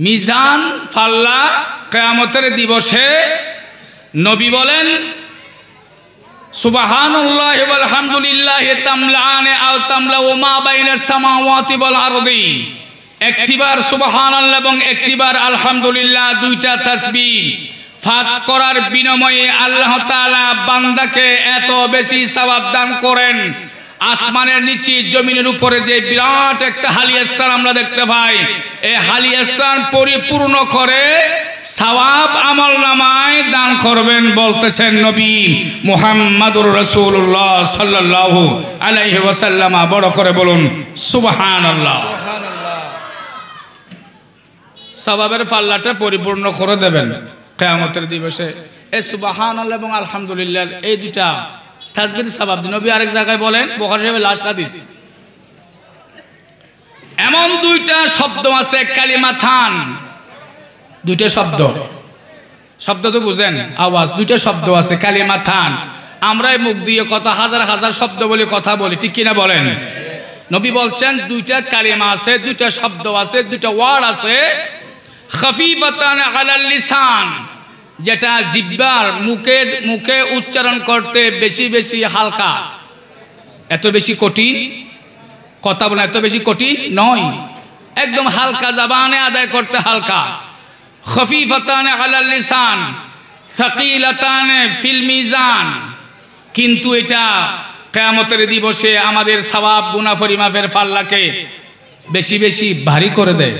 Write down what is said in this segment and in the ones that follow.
মিজান ফাল্লা কিয়ামতের দিবসে নবী বলেন সুবহানাল্লাহি ওয়াল হামদুলিল্লাহি তামলাআনে আও তামলাউ মা বাইনাস সামাওয়াতি ওয়াল আরদি। একটিবার সুবহানাল্লাহ এবং একটিবার আলহামদুলিল্লাহ, দুইটা তাসবিহ পাঠ করার বিনিময়ে আল্লাহ তাআলা বান্দাকে এত বেশি সওয়াব দান করেন। আসমানের নিচে জমিনের উপরে যে বিরাট একটা হালিয়াস্তান আমরা দেখতে পাই, এই হালিয়াস্তান পরিপূর্ণ করে সওয়াব আমলনামায় দান করবেন বলতেছেন নবী মুহাম্মদুর রাসূলুল্লাহ সাল্লাল্লাহু আলাইহি ওয়াসাল্লাম। বড় করে বলুন সুবহানাল্লাহ। সওয়াবের পাল্লাটা পরিপূর্ণ করে দেবেন কিয়ামতের দিবসে। এই সুবহানাল্লাহ এবং আলহামদুলিল্লাহ এই দুইটা তাসবিহ সওয়াব নবী আরেক জায়গায় বলেন, বুখারী শরীফের লাস্ট হাদিস, এমন দুইটা শব্দ আছে কালিমাতান, দুইটা শব্দ তো বুঝেন, আওয়াজ, দুইটা শব্দ আছে কালিমাতান। আমরা মুখ দিয়ে কত হাজার হাজার শব্দ বলি, কথা বলি, ঠিক কিনা বলেন? নবী বলছেন দুইটা কালিমা আছে, দুইটা শব্দ আছে, দুইটা ওয়ার্ড আছে, খাফিফাতান আলাল লিসান, যেটা জিহ্বার মুখে উচ্চারণ করতে বেশি বেশি হালকা। এত বেশি কঠিন কথা বলা, এত বেশি কঠিন নয়, একদম হালকা, জবানে আদায় করতে হালকা। খাফিফাতান আলাল লিসান সাকিলাতান ফিল মিজান, কিন্তু এটা কিয়ামতের দিবসে আমাদের সওয়াব গুনাহ পরিমাপের পাল্লাকে বেশি বেশি ভারী করে দেয়।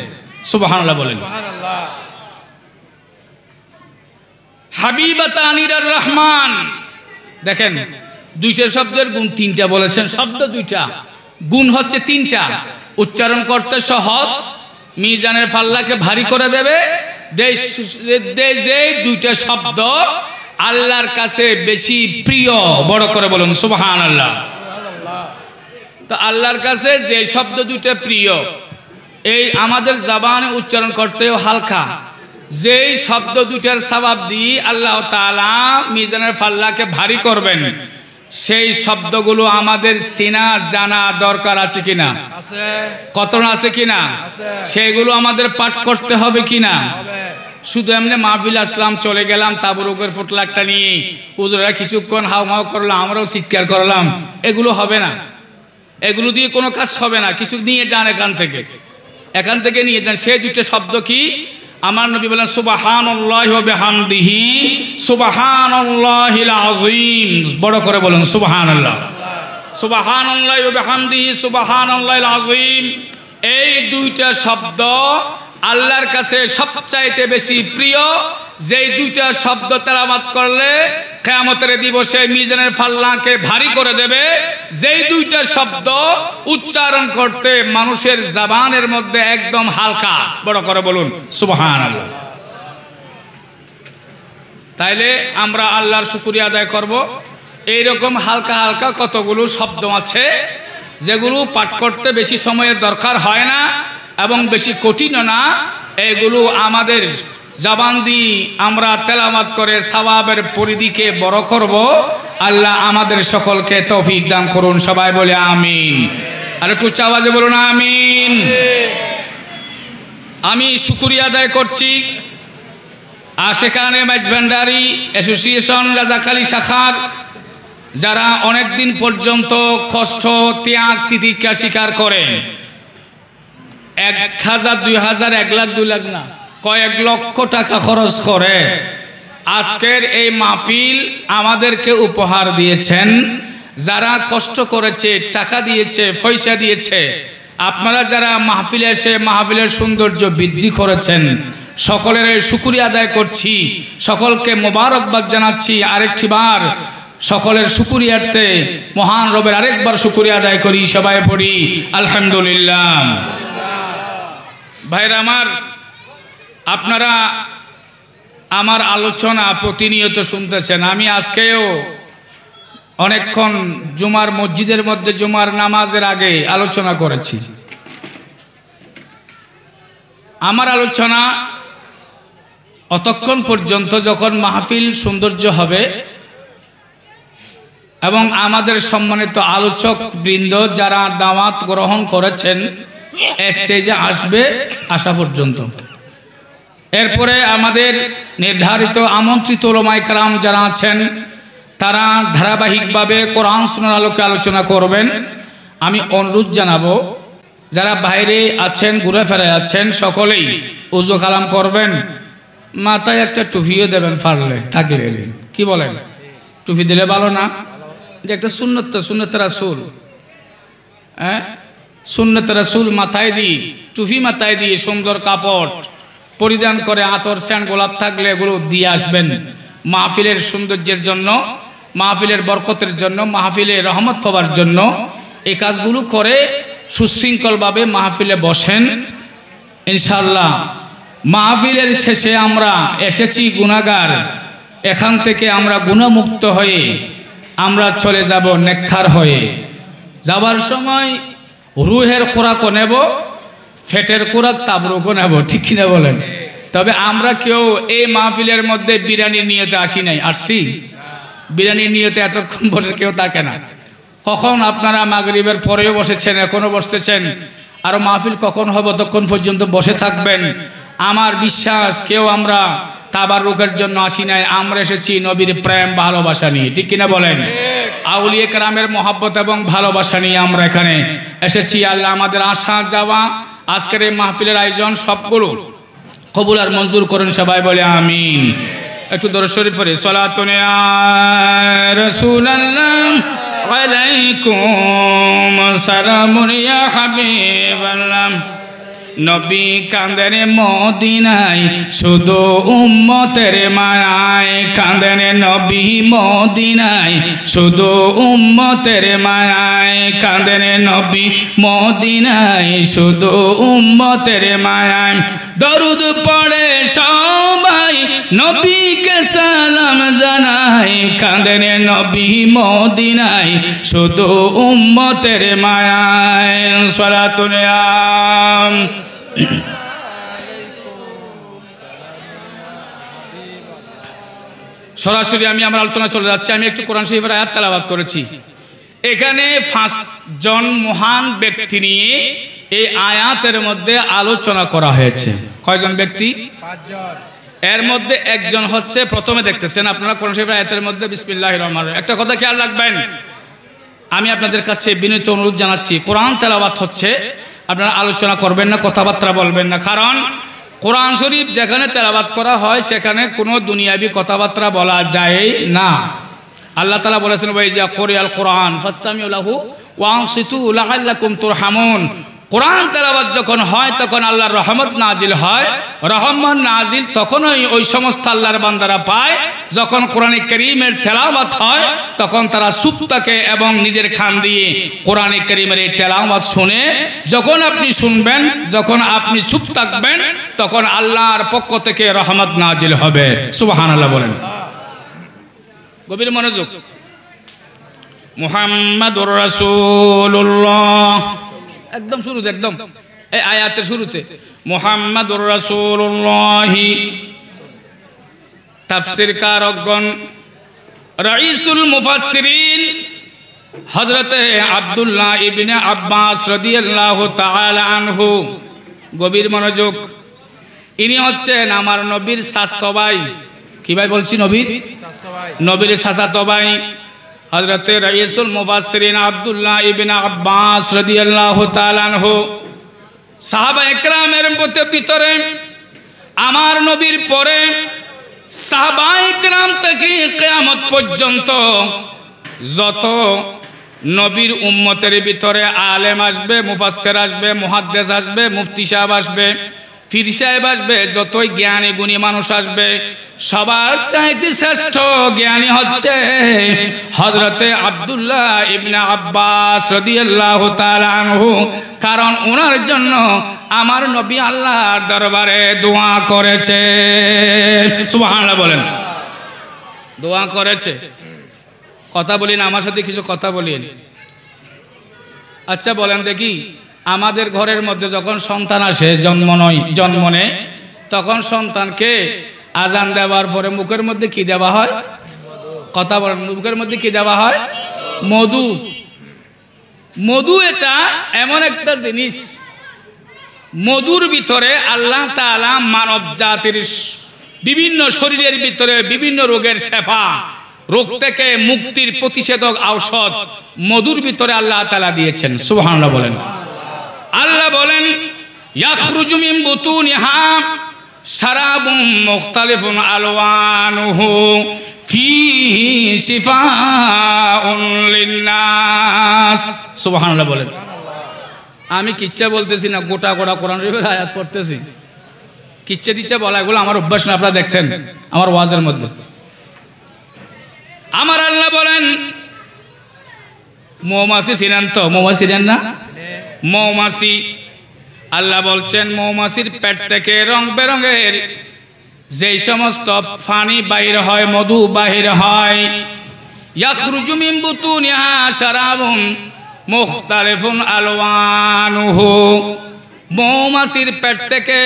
সুবহানাল্লাহ বলেন। হাবিবাতানির রহমান, দেখেন দুইটা শব্দের গুণ তিনটা বলেছেন, শব্দ দুইটা, গুণ হচ্ছে তিনটা। উচ্চারণ করতে সহজ, মিজানের পাল্লাকে ভারী করে দেবে। যে দুইটা শব্দ আল্লাহর কাছে বেশি প্রিয়, বড় করে বলুন সুবহানাল্লাহ। তো আল্লাহর কাছে যে শব্দ দুইটা প্রিয়, এই আমাদের জবানে উচ্চারণ করতেও হালকা, যেই শব্দ দুইটার সওয়াব দিয়ে আল্লাহ তাআলা মিজানের পাল্লাকে ভারী করবেন, সেই শব্দগুলো আমাদের চেনা জানা দরকার আছে কিনা? আছে। কতটা আছে কিনা? আছে। সেইগুলো আমাদের পাঠ করতে হবে কিনা? হবে। শুধু এমনি মাহফিল আসলাম, চলে গেলাম, তাবরুকের ফুটলা একটা নিয়ে হুজুররা কিছুক্ষণ হাওমাও করলাম, আমরাও চিৎকার করলাম, এগুলো হবে না। এগুলো দিয়ে কোনো কাজ হবে না। কিছু নিয়ে যান এখান থেকে নিয়ে যান। সেই দুইটা শব্দ কি? আমার নবী বলেন সুবহানাল্লাহি ওয়া বিহামদিহি সুবহানাল্লাহিল আযীম। বড় করে বলুন সুবহানাল্লাহ। সুবহানাল্লাহি ওয়া বিহামদিহি সুবহানাল্লাহিল আযীম। এই দুইটা শব্দ আল্লাহর কাছে সবচাইতে বেশি প্রিয়। যেই দুইটা শব্দ তেলাওয়াত করলে কিয়ামতের দিবসে মিজানের পাল্লাকে ভারী করে দেবে। যেই দুইটা শব্দ উচ্চারণ করতে মানুষের জবানের মধ্যে একদম হালকা। বড় করে বলুন সুবহানাল্লাহ। তাইলে আমরা আল্লাহর শুকরিয়া আদায় করব। এইরকম হালকা হালকা কতগুলো শব্দ আছে যেগুলো পাঠ করতে বেশি সময়ের দরকার হয় না এবং বেশি কঠিনও না। এগুলো আমাদের জবান দিয়ে আমরা তেলাওয়াত করে সওয়াবের পরিধিকে বড় করব। আল্লাহ আমাদের সকলকে তৌফিক দান করুন। সবাই বলে আমিন। আর একটু উচ্চ আওয়াজে বলুন আমিন। আমি শুকরিয়া আদায় করছি আশেকানে মাইজভান্ডারি অ্যাসোসিয়েশন রাজাখালী শাখার, যারা অনেক দিন পর্যন্ত কষ্ট ত্যাগ তিতিক্ষা স্বীকার করেন। 1000 2000 1 লাখ 2 লাখ না, কয়েক লক্ষ টাকা খরচ করে আজকের এই মাহফিল আমাদেরকে উপহার দিয়েছেন। যারা কষ্ট করেছে, টাকা দিয়েছে, পয়সা দিয়েছে, আপনারা যারা মাহফিলে এসে মাহফিলের সৌন্দর্য বৃদ্ধি করেছেন, সকলের শুকরিয়া আদায় করছি। সকলকে মোবারকবাদ জানাচ্ছি। আরেকটি বার সকলের শুকরিয়ার্থে মহান রবের আরেকবার শুকরিয়া আদায় করি। সবাই পড়ি আলহামদুলিল্লাহ। ভাইরা আমার, আপনারা আমার আলোচনা প্রতিনিয়ত শুনতেছেন। আমি আজকেও অনেকক্ষণ জুমার মসজিদের মধ্যে জুমার নামাজের আগে আলোচনা করেছি। আমার আলোচনা অতক্ষণ পর্যন্ত যখন মাহফিল সৌন্দর্য হবে এবং আমাদের সম্মানিত আলোচক বৃন্দ যারা দাওয়াত গ্রহণ করেছেন স্টেজে আসবে, আসা পর্যন্ত এরপরে আমাদের নির্ধারিত আমন্ত্রিত উলামায়ে কেরাম যারা আছেন তারা ধারাবাহিকভাবে কোরআন সুন্নাহর আলোকে আলোচনা করবেন। আমি অনুরোধ জানাবো যারা বাইরে আছেন, ঘুরে ফেরে আছেন, সকলেই উযু কালাম করবেন, মাথায় একটা টুপিও দেবেন পারলে থাকলে। কি বলেন? টুপি দিলে ভালো না? এটা একটা সুন্নত রাসূল। হ্যাঁ, সুন্নত রাসূল মাথায় দিয়ে, টুপি মাথায় দিয়ে সুন্দর কাপড় পরিধান করে আতর সেন্ট গোলাপ থাকলে এগুলো দিয়ে আসবেন মাহফিলের সৌন্দর্যের জন্য, মাহফিলের বরকতের জন্য, মাহফিলের রহমত পাওয়ার জন্য। এই কাজগুলো করে সুশৃঙ্খলভাবে মাহফিলে বসেন ইনশাআল্লাহ। মাহফিলের শেষে আমরা এসেছি গুনাহগার, এখান থেকে আমরা গুনাহমুক্ত হয়ে আমরা চলে যাব নেককার হয়ে। যাবার সময় রুহের খোরাকও নেব, ফেটের খোরাক তাবরুকও নেব, ঠিক কিনা বলেন? তবে আমরা কেউ এই মাহফিলের মধ্যে বিরিয়ানির নিয়তে আসি নাই। আসছি বিরিয়ানির নিয়তে এতক্ষণ বসে কেউ থাকে না। কখন আপনারা মাগরিবের পরেও বসেছেন, এখনো বসতেছেন, আর মাহফিল কখন হবে ততক্ষণ পর্যন্ত বসে থাকবেন। আমার বিশ্বাস কেউ আমরা তাবারুকের জন্য আসি নাই, আমরা এসেছি নবীর প্রেম ভালোবাসা নিয়ে, ঠিক কিনা বলেন? আউলিয়া কেরামের মহব্বত এবং ভালোবাসা নিয়ে আমরা এখানে এসেছি। আল্লাহ আমাদের আসা যাওয়া, আজকের এই মাহফিলের আয়োজন সবগুলো কবুল আর মঞ্জুর করুন, সবাই বলে আমিন। একটু দরুদ শরীফ পড়ে, সালাতুন ইয়া রাসূলুল্লাহ আলাইকুম সালামুন ইয়া হাবিবাল্লাহ। নবী কাঁদেন মদিনায় শুধু উম্মতের মায়ায়, কাঁদেন নবী মদিনায় শুধু উম্মতের মায়ায়, কাঁদেন নবী মদিনায় শুধু উম্মতের মায়ায়। দরুদ পড়ে সবাই নবীকে সালাম জানাই, কাঁদেন নবী মদিনায় শুধু উম্মতের মায়ায়। সালাতুন ইয়া সরাসরি আমি আমার আলোচনা চলে যাচ্ছি। আমি একটু কোরআন শরীফের আয়াত তেলাওয়াত করেছি। এখানে 5 জন মহান ব্যক্তি নিয়ে এই আয়াতের মধ্যে আলোচনা করা হয়েছে। কয়জন ব্যক্তি? 5 জন। এর মধ্যে একজন হচ্ছে, প্রথমে দেখতেছেন আপনারা কোরআন শরীফের আয়াতের মধ্যে বিসমিল্লাহির রহমানির রহিম। একটা কথা খেয়াল রাখবেন, আমি আপনাদের কাছে বিনীত অনুরোধ জানাচ্ছি, কোরআন তেলাওয়াত হচ্ছে, আপনারা আলোচনা করবেন না, কথাবার্তা বলবেন না। কারণ কোরআন শরীফ যেখানে তেলাওয়াত করা হয় সেখানে কোনো দুনিয়াবি কথাবার্তা বলা যায় না। আল্লাহ তাআলা বলেছেন, ওয়াইজা কুরিয়াল কোরআন ফাসতামিউ লাহু ওয়া আনসিতু লাআল্লাকুম তুরহামুন। কোরআন তেলাওয়াত যখন হয় তখন আল্লাহর রহমত নাজিল হয়। রহমত নাজিল তখনই ওই সমস্ত আল্লাহর বান্দারা পায় যখন কোরআনে কারীমের তেলাওয়াত হয়, তখন তারা চুপ থাকে এবং নিজের কান দিয়ে কোরআনে কারীমের এই তেলাওয়াত শুনে। যখন আপনি শুনবেন, যখন আপনি চুপ থাকবেন, তখন আল্লাহর পক্ষ থেকে রহমত নাজিল হবে। সুবহানাল্লাহ বলেন। গভীর মনোযোগ। মুহাম্মাদুর রাসূলুল্লাহ, একদম শুরুতে, একদম এই আয়াতের শুরুতে মুহাম্মাদুর রাসূলুল্লাহ। তাফসীরকারগণ, রাইসুল মুফাসসিরিন হযরত আব্দুল্লাহ ইবনে আব্বাস রাদিয়াল্লাহু তাআলা আনহু, গভীর মনোযোগ, ইনি হচ্ছেন আমার নবীর চাচাতো ভাই। কি ভাই বলছি? নবীর চাচাতো ভাই হযরত রাইসুল মুফাসসিরিন আব্দুল্লাহ ইবনে আব্বাস রাদিয়াল্লাহু তাআলা আনহু। সাহাবা একরামের ভিতরে আমার নবীর পরে সাহাবা একরাম থেকে কিয়ামত পর্যন্ত যত নবীর উম্মতের ভিতরে আলেম আসবে, মুফাসসির আসবে, মুহাদ্দিস আসবে, মুফতি সাহেব আসবে, পীর সাহেব আসবে, যতই জ্ঞানী গুণী মানুষ আসবে, সবার চাইতে শ্রেষ্ঠ জ্ঞানী হচ্ছে হযরতে আব্দুল্লাহ ইবনে আব্বাস রাদিয়াল্লাহু তাআলা আনহু। কারণ ওনার জন্য আমার নবী আল্লাহর দরবারে দোয়া করেছে। সুবহানাল্লাহ বলেন। দোয়া করেছে। কথা বলিন, আমার সাথে কিছু কথা বলিন। আচ্ছা বলেন দেখি, আমাদের ঘরের মধ্যে যখন সন্তান আসে, জন্ম নেয়, তখন সন্তানকে আজান দেওয়ার পরে মুখের মধ্যে কি দেওয়া হয়? কথা বলেন, মুখের মধ্যে কি দেওয়া হয়? মধু। মধু এটা এমন একটা জিনিস, মধুর ভিতরে আল্লাহ তাআলা মানব জাতির বিভিন্ন শরীরের ভিতরে বিভিন্ন রোগের শেফা, রোগ থেকে মুক্তির প্রতিষেধক ঔষধ মধুর ভিতরে আল্লাহ তাআলা দিয়েছেন। সুবহানাল্লাহ বলেন। আল্লাহ বলেন ইয়াখরুজু মিন বুতুনিহা শারাবুম মুখতালিফুন আলওয়ানুহু ফীহি শিফাউন লিন্নাস। সুবহানাল্লাহ বলেন। আমি কিচ্ছা বলতেছি না, গোটা গোটা কোরআন শরীফের আয়াত পড়তেছি। কিচ্ছা দিচ্ছে বলা, এগুলো আমার অভ্যাস না, আপনারা দেখছেন আমার ওয়াজের মধ্যে। আমার আল্লাহ বলেন মৌমাছি ছিলেন তো, মৌমাছি ছিলেন না, মৌমাছি আল্লাহ বলছেন মৌমাছির পেট থেকে রং বেরঙের যেই সমস্ত পানি বাইর হয়, মধু বাহির হয়, ইয়াখরুজু মিন বুতুনিহা শারাবুন মুখতালিফুন আলওয়ানুহু, মৌমাছির পেট থেকে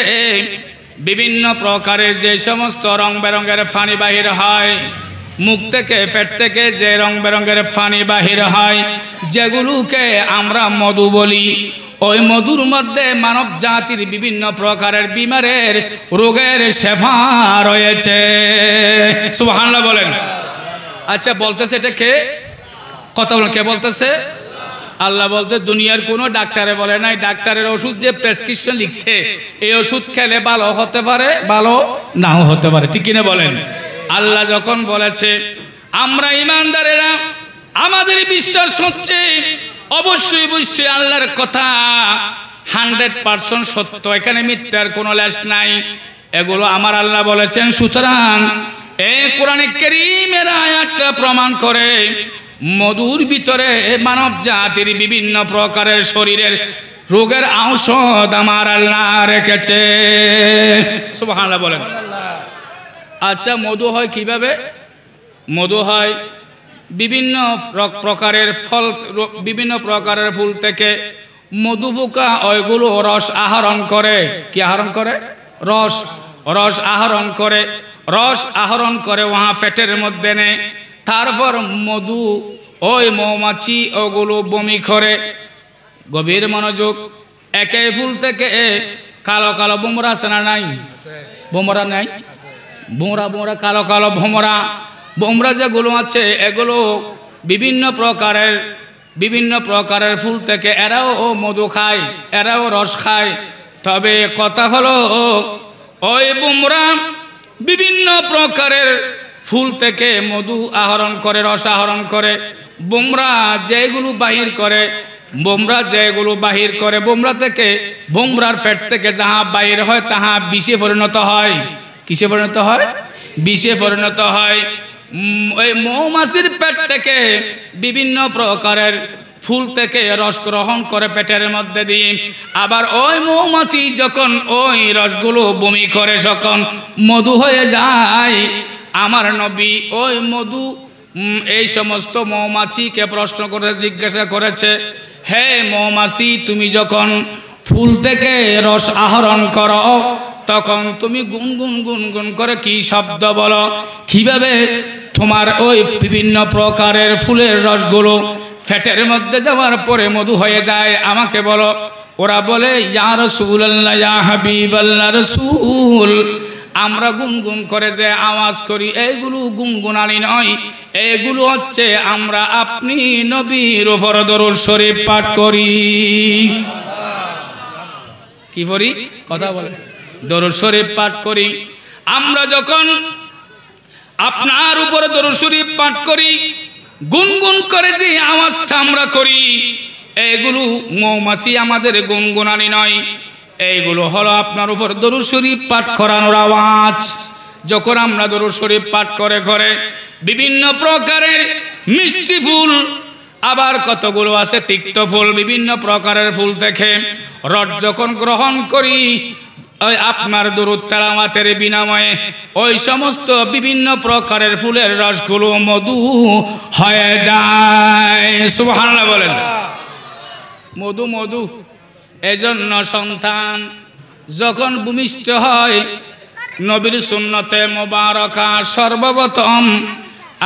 বিভিন্ন প্রকারের যে সমস্ত রং বেরঙের পানি বাহির হয়, মুখ থেকে পেট থেকে যে রং বেরঙের পানি বাহির হয়, যেগুলোকে আমরা মধু বলি, ওই মধুর মধ্যে মানব জাতির বিভিন্ন প্রকারের বিমারের রোগের শেফা রয়েছে। সুবহানাল্লাহ বলেন। আচ্ছা বলতেছে এটা কে? কথা বলেন, কে বলতেছে? আল্লাহ বলতে দুনিয়ার কোনো ডাক্তারে বলে নাই, ডাক্তারের ওষুধ যে প্রেসক্রিপশন লিখছে এই ওষুধ খেলে ভালো হতে পারে, ভালো নাও হতে পারে, ঠিক কিনা বলেন? আল্লাহ যখন বলেছে আমরা ঈমানদারেরা আমাদের বিশ্বাস হচ্ছে অবশ্যই অবশ্যই আল্লাহর কথা 100% সত্য, এখানে মিথ্যার কোনো লেশ নাই, এগুলো আমার আল্লাহ বলেছেন। সুতরাং এই কোরআনে কারীমের আয়াতটা প্রমাণ করে মধুর ভিতরে মানব জাতির বিভিন্ন প্রকারের শরীরের রোগের ঔষধ আমার আল্লাহ রেখেছে। সুবহানাল্লাহ বলেন। আচ্ছা মধু হয় কিভাবে? মধু হয় বিভিন্ন প্রকারের ফল, বিভিন্ন প্রকারের ফুল থেকে মধু পোকা ওইগুলো রস আহরণ করে। কি আহরণ করে? রস। রস আহরণ করে, রস আহরণ করে ওহা পেটের মধ্যে নেয়, তারপর মধু ওই মৌমাছি ওগুলো বমি করে। গভীর মনোযোগ, একই ফুল থেকে কালো কালো ভোমরা আছে না নাই? ভোমরা নাই? ভোমরা ভোমরা কালো কালো ভোমরা, ভোমরা যেগুলো আছে এগুলো বিভিন্ন প্রকারের ফুল থেকে এরাও মধু খায়, এরাও রস খায়। তবে কথা হলো ওই ভোমরা বিভিন্ন প্রকারের ফুল থেকে মধু আহরণ করে, রস আহরণ করে। ভোমরা যেগুলো বাহির করে, বোমরা যেগুলো বাহির করে, বোমরা থেকে, বোমরার পেট থেকে যাহা বাহির হয় তাহা বিষে পরিণত হয়। কিসে পরিণত হয়? বিষে পরিণত হয়। ওই মৌমাছির পেট থেকে বিভিন্ন প্রকারের ফুল থেকে রস গ্রহণ করে পেটের মধ্যে দিয়ে, আবার ওই মৌমাছি যখন ওই রসগুলো বমি করে যখন মধু হয়ে যায়, আমার নবী ওই মধু এই সমস্ত মৌমাছিকে প্রশ্ন করে জিজ্ঞাসা করেছে, হে মৌমাছি তুমি যখন ফুল থেকে রস আহরণ করো তখন তুমি গুনগুন গুনগুন করে কি শব্দ বলো? কিভাবে তোমার ওই বিভিন্ন প্রকারের ফুলের রসগুলো পেটের মধ্যে যাওয়ার পরে মধু হয়ে যায় আমাকে বলো। ওরা বলে ইয়া রাসূলুল্লাহ, ইয়া হাবিবাল্লাহ রাসূল, আমরা গুনগুন করে যে আওয়াজ করি এগুলো গুনগুনানি নয়, এগুলো হচ্ছে আমরা আপনি নবীর উপর দরুদ শরীফ পাঠ করি। কি করি? কথা বলে। দরুদ শরীফ পাঠ করি। আমরা যখন আপনার উপরে দরুদ শরীফ পাঠ করি, গুনগুন করে যে আওয়াজটা আমরা করি এগুলো মৌমাছি আমাদের গুনগুনানি নয়, এইগুলো হলো আপনার উপর দরুদ শরীফ পাঠ করানোর আওয়াজ। যখন আমরা দরুদ শরীফ পাঠ করে করে বিভিন্ন প্রকারের মিষ্টি ফুল, আবার কতগুলো আছে তিক্ত ফুল, বিভিন্ন প্রকারের ফুল থেকে রস যখন গ্রহণ করি ওই আপনার দরুদ তেলাওয়াতের বিনিময়ে ওই সমস্ত বিভিন্ন প্রকারের ফুলের রসগুলো মধু হয়ে যায়। সুবহানাল্লাহ বলেন। মধু মধু। এজন্য সন্তান যখন ভূমিষ্ঠ হয় নবীর সুন্নতে মোবারকা সর্বপ্রথম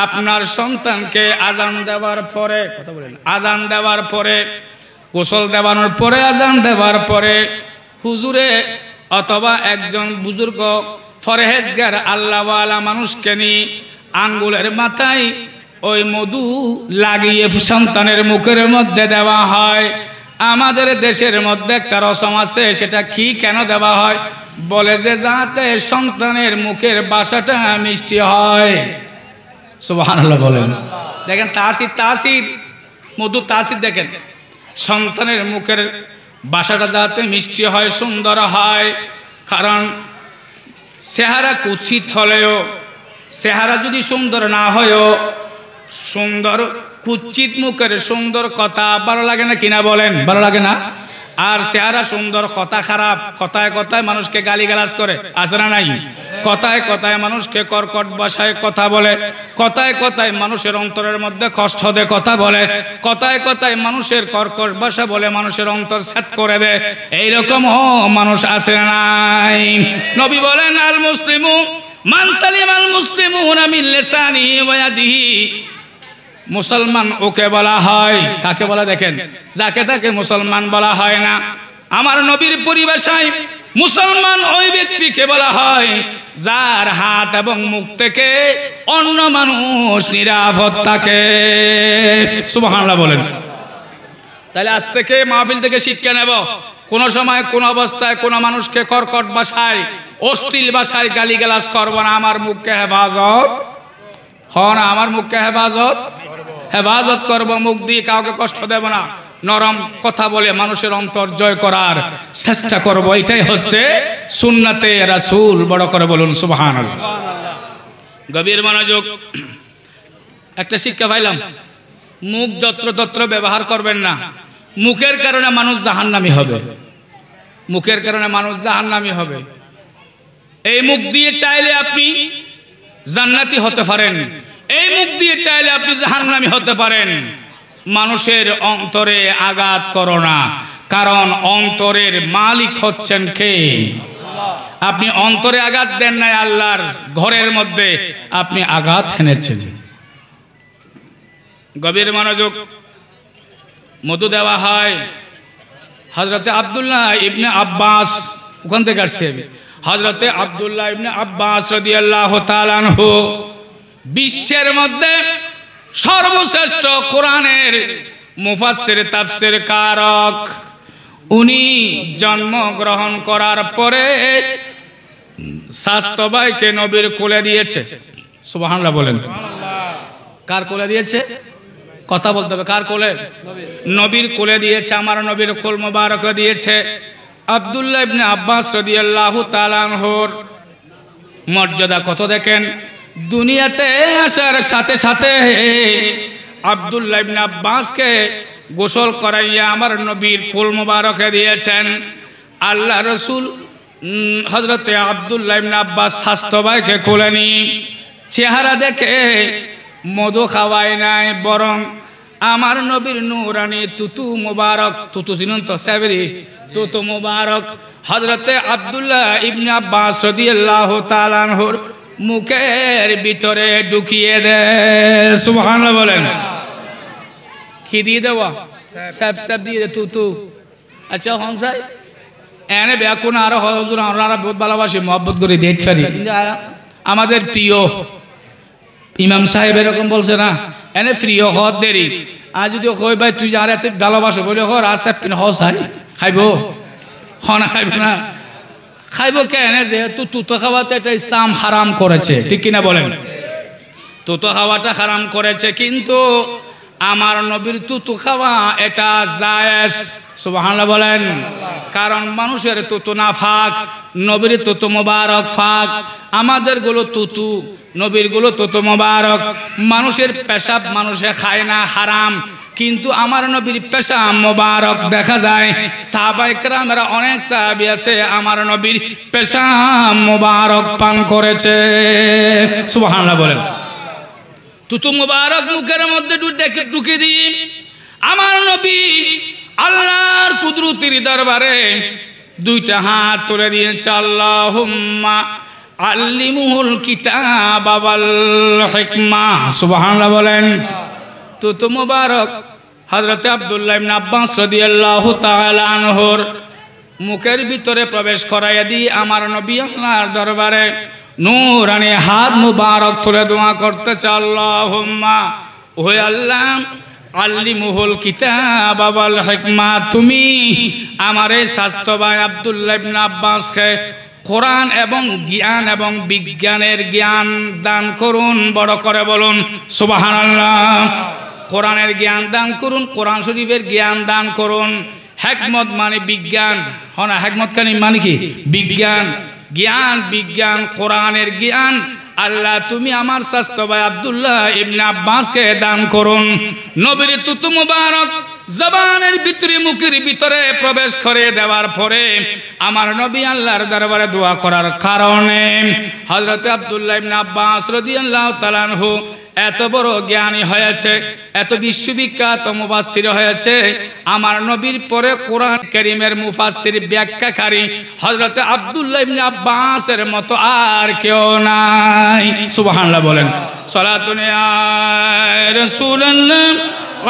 আপনার সন্তানকে আজান দেওয়ার পরে, কথা বলেন, আজান দেওয়ার পরে, গোসল দেওয়ানোর পরে, আজান দেওয়ার পরে হুজুরে অথবা একজন বুজুর্গ ফরহেজগার আল্লাহওয়ালা মানুষকে নিয়ে আঙ্গুলের মাথায় ওই মধু লাগিয়ে সন্তানের মুখের মধ্যে দেওয়া হয়। আমাদের দেশের মধ্যে একটা রসম আছে, সেটা কি কেন দেওয়া হয়? বলে যে যাতে সন্তানের মুখের বাসাটা মিষ্টি হয়। সুবহানাল্লাহ বলেন। দেখেন তাসির মধু তাসির দেখেন, সন্তানের মুখের বাসাটা যাতে মিষ্টি হয়, সুন্দর হয়। কারণ চেহারা কুৎসিত হলেও, চেহারা যদি সুন্দর না হয়ও, সুন্দর কুৎসিত মুখের সুন্দর কথা ভালো লাগে না কিনা বলেন? ভালো লাগে না? আর চেহারা সুন্দর কথা খারাপ, কথায় কথায় মানুষকে গালিগালাজ করে, আছে না নাই? কথায় কথায় মানুষকে কর্কট ভাষায় কথা বলে, কথায় কথায় মানুষের অন্তরের মধ্যে কষ্ট দিয়ে কথা বলে, কথায় কথায় মানুষের কর্কট ভাষা বলে মানুষের অন্তর সেট করে দেয়। এইরকমও মানুষ আছে না নাই? নবী বলেন আল মুসলিমু মান সালিমাল মুসলিমুনা মিন লিসানিহি ওয়া ইয়াদিহি। মুসলমান ওকে বলা হয়, কাকে বলা? দেখেন, যাকে তাকে মুসলমান বলা হয় না। আমার নবীর পরিভাষায় মুসলমান ওই ব্যক্তিকে বলা হয় যার হাত এবং মুখ থেকে অন্য মানুষ নিরাপদ থাকে। সুবহানাল্লাহ বলেন। তাহলে আজ থেকে মাহফিল থেকে শিক্ষা নেব, কোন সময় কোন অবস্থায় কোন মানুষকে কর্কট ভাষায় অশ্লীল ভাষায় গালিগালাজ করব না। আমার মুখকে হেফাজত না, আমার মুখকে হেফাজত করব, মুখ দিয়ে কাউকে কষ্ট দেব না, নরম কথা বলে মানুষের অন্তর জয় করার চেষ্টা করব। এটাই হচ্ছে সুন্নাতে রাসূল। বড় করে বলুন সুবহানাল্লাহ। গভীর মনোযোগ। একটা শিক্ষা পাইলাম, মুখ যত্রতত্র ব্যবহার করবেন না। মুখের কারণে মানুষ জাহান্নামী হবে, মুখের কারণে মানুষ জাহান্নামী হবে। এই মুখ দিয়ে চাইলে আপনি জান্নাতি হতে পারেন, এই মুখ দিয়ে চাইলে আপনি জাহান্নামী হতে পারেন। মানুষের অন্তরে আঘাত করো না, কারণ অন্তরের মালিক হচ্ছেন কে? আপনি অন্তরে আঘাত দেন নাই, আল্লাহর ঘরের মধ্যে আপনি আঘাত এনেছেন। গভীর মনোযোগ। মধু দেওয়া হয়। হযরতে আব্দুল্লাহ ইবনে আব্বাস, ওখান থেকে আসছে, হযরতে আব্দুল্লাহ ইবনে আব্বাস রাদিয়াল্লাহু তাআলা আনহু বিশ্বের মধ্যে সর্বশ্রেষ্ঠ কোরআনের মুফাসসির তাফসীর কারক। উনি জন্মগ্রহণ করার পরে স্বাস্থ্য ভাইকে নবীর কোলে দিয়েছে। সুবহানাল্লাহ বলেন। কার কোলে দিয়েছে? কথা বলতে হবে, কার কোলে? নবীর কোলে দিয়েছে। আমার নবীর কোল মোবারক দিয়েছে। আব্দুল্লাহ ইবনে আব্বাস রাদিয়াল্লাহু তাআলা আনহুর মর্যাদা কত দেখেন। দুনিয়াতে আসার সাথে সাথে আব্দুল্লাহ ইবনে আব্বাসকে গোসল করাইয়া আমার নবীর কোল মোবারকে দিয়েছেন। আল্লাহ রাসূল হযরতে আব্দুল্লাহ ইবনে আব্বাস স্বাস্থ্য ভাইকে কোলে নিয়ে চেহারা দেখে মধু খাওয়ায় নাই, বরং আমার নবীর নূরানি তুতু মোবারক, তুতু চিনুন তো সাবরি, তুতু মোবারক হযরতে আব্দুল্লাহ ইবনে আব্বাস রাদিয়াল্লাহু তাআলা আনহুর মুখের ভিতরে ঢুকিয়ে দে। সুবহানাল্লাহ বলেন। কি দিয়ে দেওয়া? সব দিয়ে দে, তুতু। আচ্ছা হনসাই এনে বেকুন আরো হুজুর আমরা বহুত ভালোবাসি, মহব্বত করে দেখতে পারি। আমাদের প্রিয় ইমাম সাহেব এরকম বলছে না, এনে প্রিয় হদ দেরি। আর যদি কই ভাই তুই যারা তুই ভালোবাসো বলে হর আসে পিন হস হাই খাইব, হনা খাইব না, খাইব কেন? যেহেতু তুতো খাওয়াতে এটা ইসলাম হারাম করেছে, ঠিক কিনা বলেন? তুতো খাওয়াটা হারাম করেছে, কিন্তু আমার নবীর তুতু খাওয়া এটা জায়েজ। সুবহানাল্লাহ বলেন। কারণ মানুষের তুতু না ফাক, নবীর তুতু মোবারক ফাক। আমাদের গুলো তুতু, নবীর গুলো তুতু মোবারক। মানুষের পেশাব মানুষে খায় না, হারাম, কিন্তু আমার নবীর পেশাব মোবারক দেখা যায়। সাহাবায়ে কেরামেরা অনেক সাহাবী আছে আমার নবীর পেশাব মোবারক পান করেছে। সুবহানাল্লাহ বলেন। তুতু মোবারক মুখের মধ্যে ঢুকে দিয়ে আমার নবী আল্লাহর কুদরতের দরবারে দুইটা হাত তুলে দিয়েছে। আল্লাহুম্মা আল্লিমুহুল কিতাব ওয়াল হিকমা। সুবহানাল্লাহ বলেন। তুতু মোবারক হযরতে আব্দুল্লাহ ইবনে আব্বাস রাদিয়াল্লাহু তাআলা আনহুর মুখের ভিতরে প্রবেশ করাইয়া দিয়ে আমার নবী আল্লাহর দরবারে নূরানি হাত মুবারক তুলে দোয়া করতেছে, আল্লাহুম্মা ওহে আল্লাহ আল্লিমুহুল কিতাব ওয়াল হিকমা, তুমি আমার এই স্বাস্থ্য ভাই আব্দুল্লাহ ইবনে আব্বাসকে কোরআন এবং জ্ঞান এবং বিজ্ঞানের জ্ঞান দান করুন। বড় করে বলুন সুবহানাল্লাহ। কোরআনের জ্ঞান দান করুন, কোরআন শরীফের জ্ঞান দান করুন। হিকমত মানে বিজ্ঞান, হনা হিকমত মানে কি? বিজ্ঞান। জ্ঞান বিজ্ঞান কোরআনের জ্ঞান আল্লাহ তুমি আমার স্বাস্থ্য ভাই আব্দুল্লাহ ইবনে আব্বাসকে দান করুন। নবীর তুতু মুবারক জবানের ভিতরে মুখের ভিতরে প্রবেশ করে দেওয়ার পরে আমার নবী আল্লাহর দরবারে দোয়া করার কারণে হযরত আব্দুল্লাহ ইবনে আব্বাস রাদিয়াল্লাহু তাআলা আনহু এত বড় জ্ঞানী হয়েছে, এত বিশ্ববিখ্যাত মুফাসসির হয়েছে। আমার নবীর পরে কোরআন কারীমের মুফাসসির ব্যাখ্যাকারী হযরত আব্দুল্লাহ ইবনে আব্বাসের মতো আর কেউ নাই। সুবহানাল্লাহ বলেন। সালাতুন ইয়া রাসূলুল্লাহ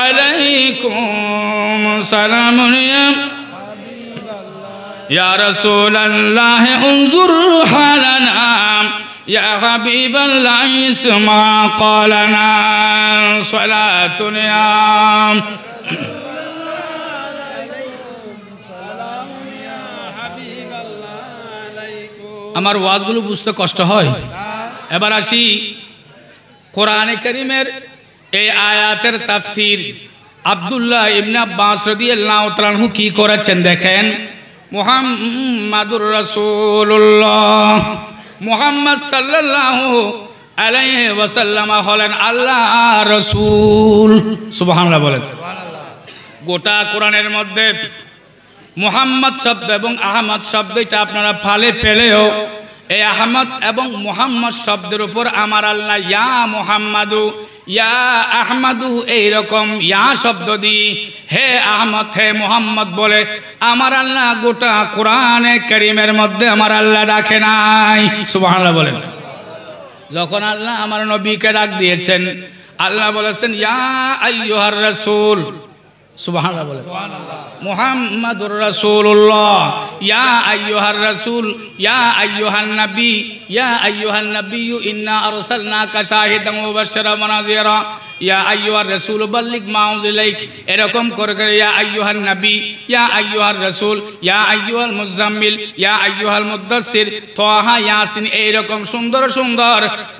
আলাইকুম সালামুন ইয়া রাসূলুল্লাহ উনজুর হালানা ইয়া হাবিবাল্লাহ ইসমা ক্বালানা সালাতুন ইয়া আমার ওয়াজগুলো বুঝতে কষ্ট হয়। এবার আসি কোরআনে কারীমের এই আয়াতের তাফসীর। আব্দুল্লাহ ইবনে আব্বাস রাদিয়াল্লাহু তাআলা আনহু কি করেছেন দেখেন। মুহাম্মাদুর রাসূলুল্লাহ, মুহাম্মদ সাল্লাল্লাহু আলাইহি ওয়াসাল্লাম হলেন আল্লাহর রাসূল। সুবহানাল্লাহ বলেন। গোটা কোরআনের মধ্যে মুহাম্মদ শব্দ এবং আহমদ শব্দ এটা আপনারা ফালে পেলেও এই আহমদ এবং মুহাম্মদ শব্দের উপর আমার আল্লাহ ইয়া মুহাম্মাদু ইয়া আহমদু এইরকম ইয়া শব্দ দিয়ে হে আহমদ হে মুহাম্মদ বলে আমার আল্লাহ গোটা কোরআনে কারীমের মধ্যে আমার আল্লাহ ডাকে নাই। সুবহানাল্লাহ বলেন। যখন আল্লাহ আমার নবীকে ডাক দিয়েছেন আল্লাহ বলেছেন ইয়া আইয়ুহার রাসূল। সুবহানাল্লাহ বলেন। মুহাম্মাদুর রাসূলুল্লাহ ইয়া আইয়ুহার রাসূল ইয়া আইয়ুহান নবী ইয়া আইয়ুহান নবিয়্যু ইন্না আরসালনাকা শাহিদান ওয়া মুবাশশিরান ওয়া নাযীরা ইয়া আইয়ুহার রাসূল বাল্লিগ মা উনজিলাইক। এরকম করে করে ইয়া আইয়ুহান নবী ইয়া আইয়ুহার রাসূল ইয়া আইয়ুহাল মুজাম্মিল ইয়া আইয়ুহাল মুদ্দাসসির তাহা ইয়াসিন এইরকম সুন্দর সুন্দর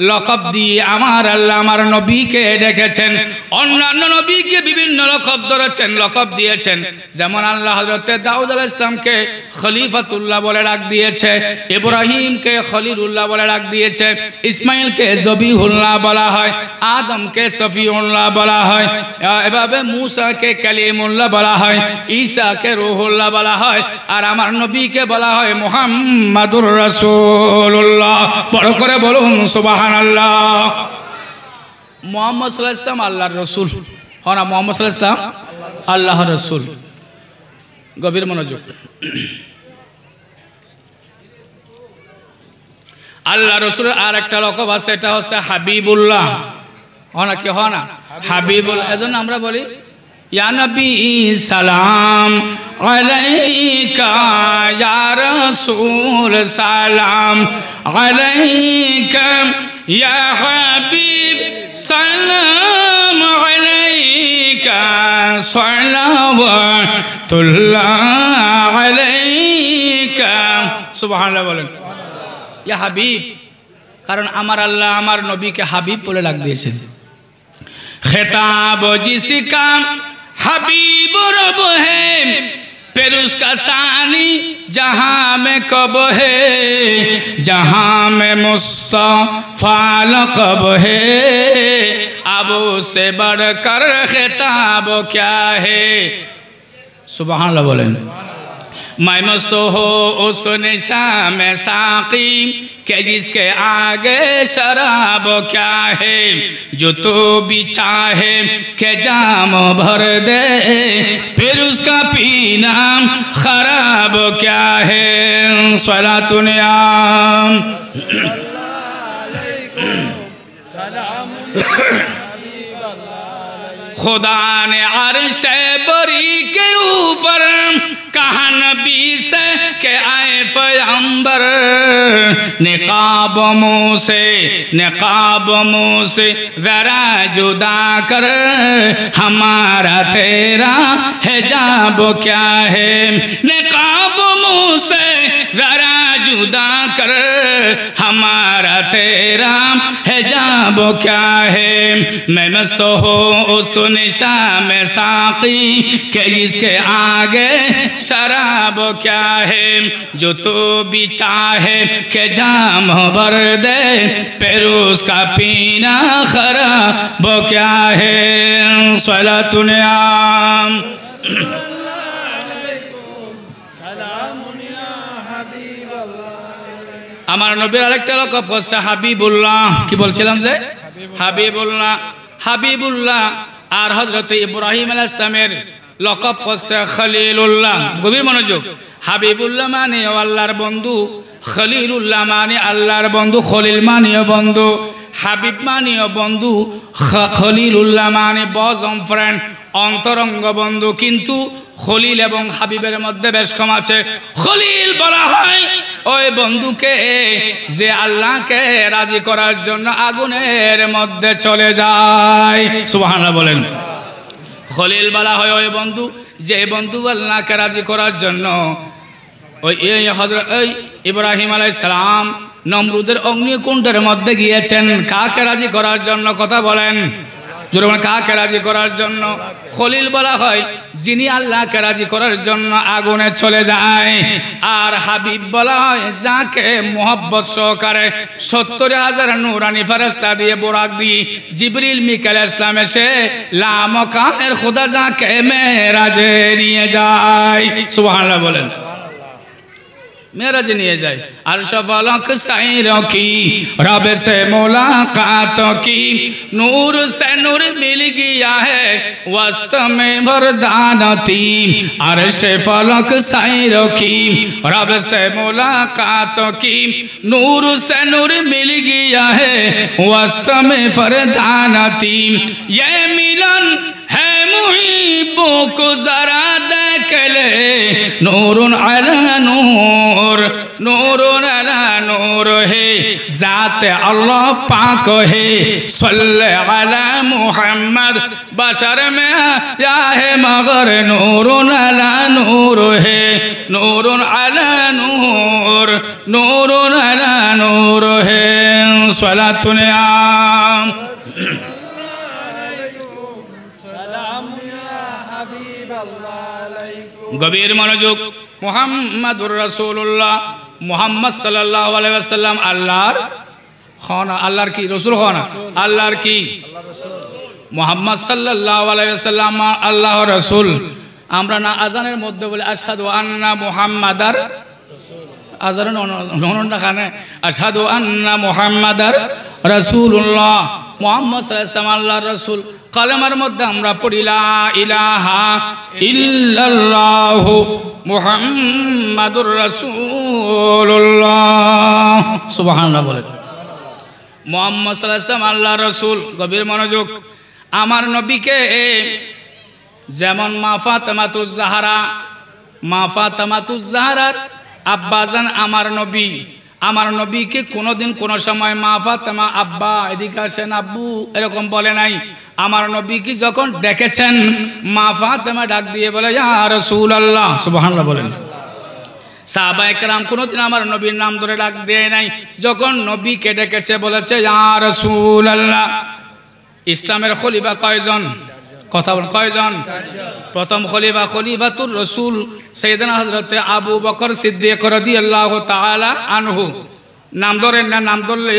লকব দিয়ে আমার আল্লাহ আমার নবীকে ডেকেছেন। অন্যান্য নবীকে বিভিন্ন লকব ধরেছেন, লকব দিয়েছেন। যেমন আল্লাহ হযরত দাউদ আলাইহিস সালামকে খলিফাতুল্লাহ বলে ডাক দিয়েছে, ইব্রাহিমকে খলিলুল্লাহ বলে ডাক দিয়েছে, ইসমাইলকে জবিহুল্লাহ বলা হয়, আদমকে সফিউল্লাহ বলা হয়, এভাবে মূসাকে কালিমুল্লাহ বলা হয়, ঈসাকে রূহুল্লাহ বলা হয়, আর আমার নবীকে বলা হয় মুহাম্মাদুর রাসূলুল্লাহ। বড় করে বলুন সুবহানাল্লাহ। মুহাম্মদ সাল্লাল্লাহু আলাইহি ওয়াসাল্লাম আল্লাহর রাসূল। হনা মুহাম্মদ সাল্লাল্লাহু আলাইহি ওয়াসাল্লাম আল্লাহর রাসূল। গভীর মনোযোগ। আল্লাহ রাসূলের আর একটা লকব আছে, এটা হচ্ছে হাবিবুল্লাহ। হনা কি হনা হাবিবুল। এজন্য আমরা বলি ইয়া নবী সালাম আলাইকা ইয়া রাসূল সালাম আলাইকা ইয়া হাবিব সালাম আলাইকা সালাওয়াতুল্লাহ আলাইকা। সুবহানাল্লাহ বলেন। ইয়া হাবিব, কারণ আমার আল্লাহ আমার নবীকে হাবিব বলে ডাক দিয়েছেন। खिताब जिसका हबीब रब है फिर उसका सानी जहां में कब है, जहां में मुस्तफा लक़ब है, अब उससे बढ़कर खिताब क्या है। सुभान अल्लाह बोलें। मैं मस्त हो उस नशा में साकी कि जिसके आगे शराब क्या है, जो तो भी चाहे कि जाम भर दे फिर उसका पीना खराब क्या है। सलातुन या खुदा ने अर्श बरी के ऊपर कहा नबी से के आए पैगंबर निकाब मुँह से जरा जुदा कर हमारा तेरा हिजाब क्या है निकाब मुँह से जरा जुदा कर हमारा तेरा हिजाब क्या है मैं मस्त हो उस निशा में साकी के जिसके आगे शराब क्या है जो तो भी चाहे के जाम भर दे फिर उसका पीना खराब क्या है सलातुन आम আমার নবীর আরেকটা লকব হচ্ছে হাবিবুল্লাহ কি বলছিলাম যে হাবিবুল্লাহ আর হযরত ইব্রাহিম আলাইহিস সালামের লকব হচ্ছে খলিলুল্লাহ গভীর মনোযোগ হাবিবুল্লাহ মানে আল্লাহর বন্ধু খলিলুল্লাহ মানে আল্লাহর বন্ধু খলিল মানে বন্ধু হাবিব মানে বন্ধু খলিলুল্লাহ মানে বজম ফ্রেন্ড অন্তরঙ্গ বন্ধু কিন্তু খলিল এবং হাবিবের মধ্যে বেশ কম আছে খলিল বলা হয় ওই বন্ধুকে যে আল্লাহকে রাজি করার জন্য আগুনের মধ্যে চলে যায় সুবহানাল্লাহ বলেন খলিল বলা হয় ওই বন্ধু যে বন্ধু আল্লাহকে রাজি করার জন্য ওই হযরত ইব্রাহিম আলাইহিস সালাম নমরুদের অগ্নিকুণ্ডের মধ্যে গিয়েছেন কাকে রাজি করার জন্য কথা বলেন জোরে বলেন কাকে রাজি করার জন্য খলিল বলা হয় যিনি আল্লাহকে রাজি করার জন্য আগুনে চলে যায় আর হাবিব বলা হয় যাকে মোহব্বত সহকারে ৭০,০০০ নূরানি ফেরেশতা দিয়ে বোরাক দিয়ে জিবরিল মিকাইল ইসলাম এসে লা মাকানের খোদা যাকে মেরাজে নিয়ে যায় সুবহানাল্লাহ বলেন मेराज निये जाए अर्श फलक सैरों की रब से मुलाकातों की नूर से नूर मिल गया है वस्त में वरदान थी अर्श फलक सैरों की रब से मुलाकातों की नूर से नूर मिल गया है वस्त में वरदान थी ये मिलन है मुहिब्बों को जरा देख ले नूरुन अला नूर नूरुन अला नूर है जात अल्लाह पाक है सल्ले अला मुहम्मद बशर में या है मगर नूरुन अला नूर है नूरुन अला नूर नूरुन अला नूर है सलातुन आम गभीर मनोयोग मुहम्मदुर रसूलुल्लाह मुहम्मद सल्लल्लाहु अलैहि वसल्लम अल्लाहर खाना अल्लाहर की रसूल खाना अल्लाहर की मुहम्मद सल्लल्लाहु अलैहि वसल्लम अल्लाहर रसूल আমরা না আজানের মধ্যে বলে আশহাদু আন্না মুহাম্মাদার আজান ননন খানে আশহাদু আন্না মুহাম্মাদার রাসূলুল্লাহ মুহাম্মদ সাল্লাল্লাহু আলাইহি ওয়াসাল্লাম আল্লাহর রাসূল কালেমার মধ্যে আমরা পড়ি লা ইলাহা ইল্লাল্লাহু মুহাম্মাদুর রাসূলুল্লাহ সুবহানাল্লাহ বলেন মুহাম্মদ সাল্লাল্লাহু আলাইহি ওয়াসাল্লাম আল্লাহর রাসূল গভীর মনোযোগ আমার নবীকে যেমন মা ফাতেমাতুজ জাহরার আব্বাজান আমার নবীকে কোনোদিন কোনো সময় মা ফাতেমা আব্বা এদিকে আসেন আব্বু এরকম বলে নাই আমার নবীকে যখন দেখেছেন মা ফাতেমা ডাক দিয়ে বলে ইয়া রাসূলুল্লাহ সুবহানাল্লাহ বলেন সাহাবায়ে কেরাম কোনোদিন আমার নবীর নাম ধরে ডাক দেয় নাই যখন নবীকে ডেকেছে বলেছে ইয়া রাসূলুল্লাহ ইসলামের খলিফা কয়জন কথা বল কয়জন প্রথম খলিফা খলিফাতুর রাসূল সাইয়েদনা হযরত আবু বকর সিদ্দিক রাদিয়াল্লাহু তাআলা আনহু নাম ধরেন না নাম ধরলে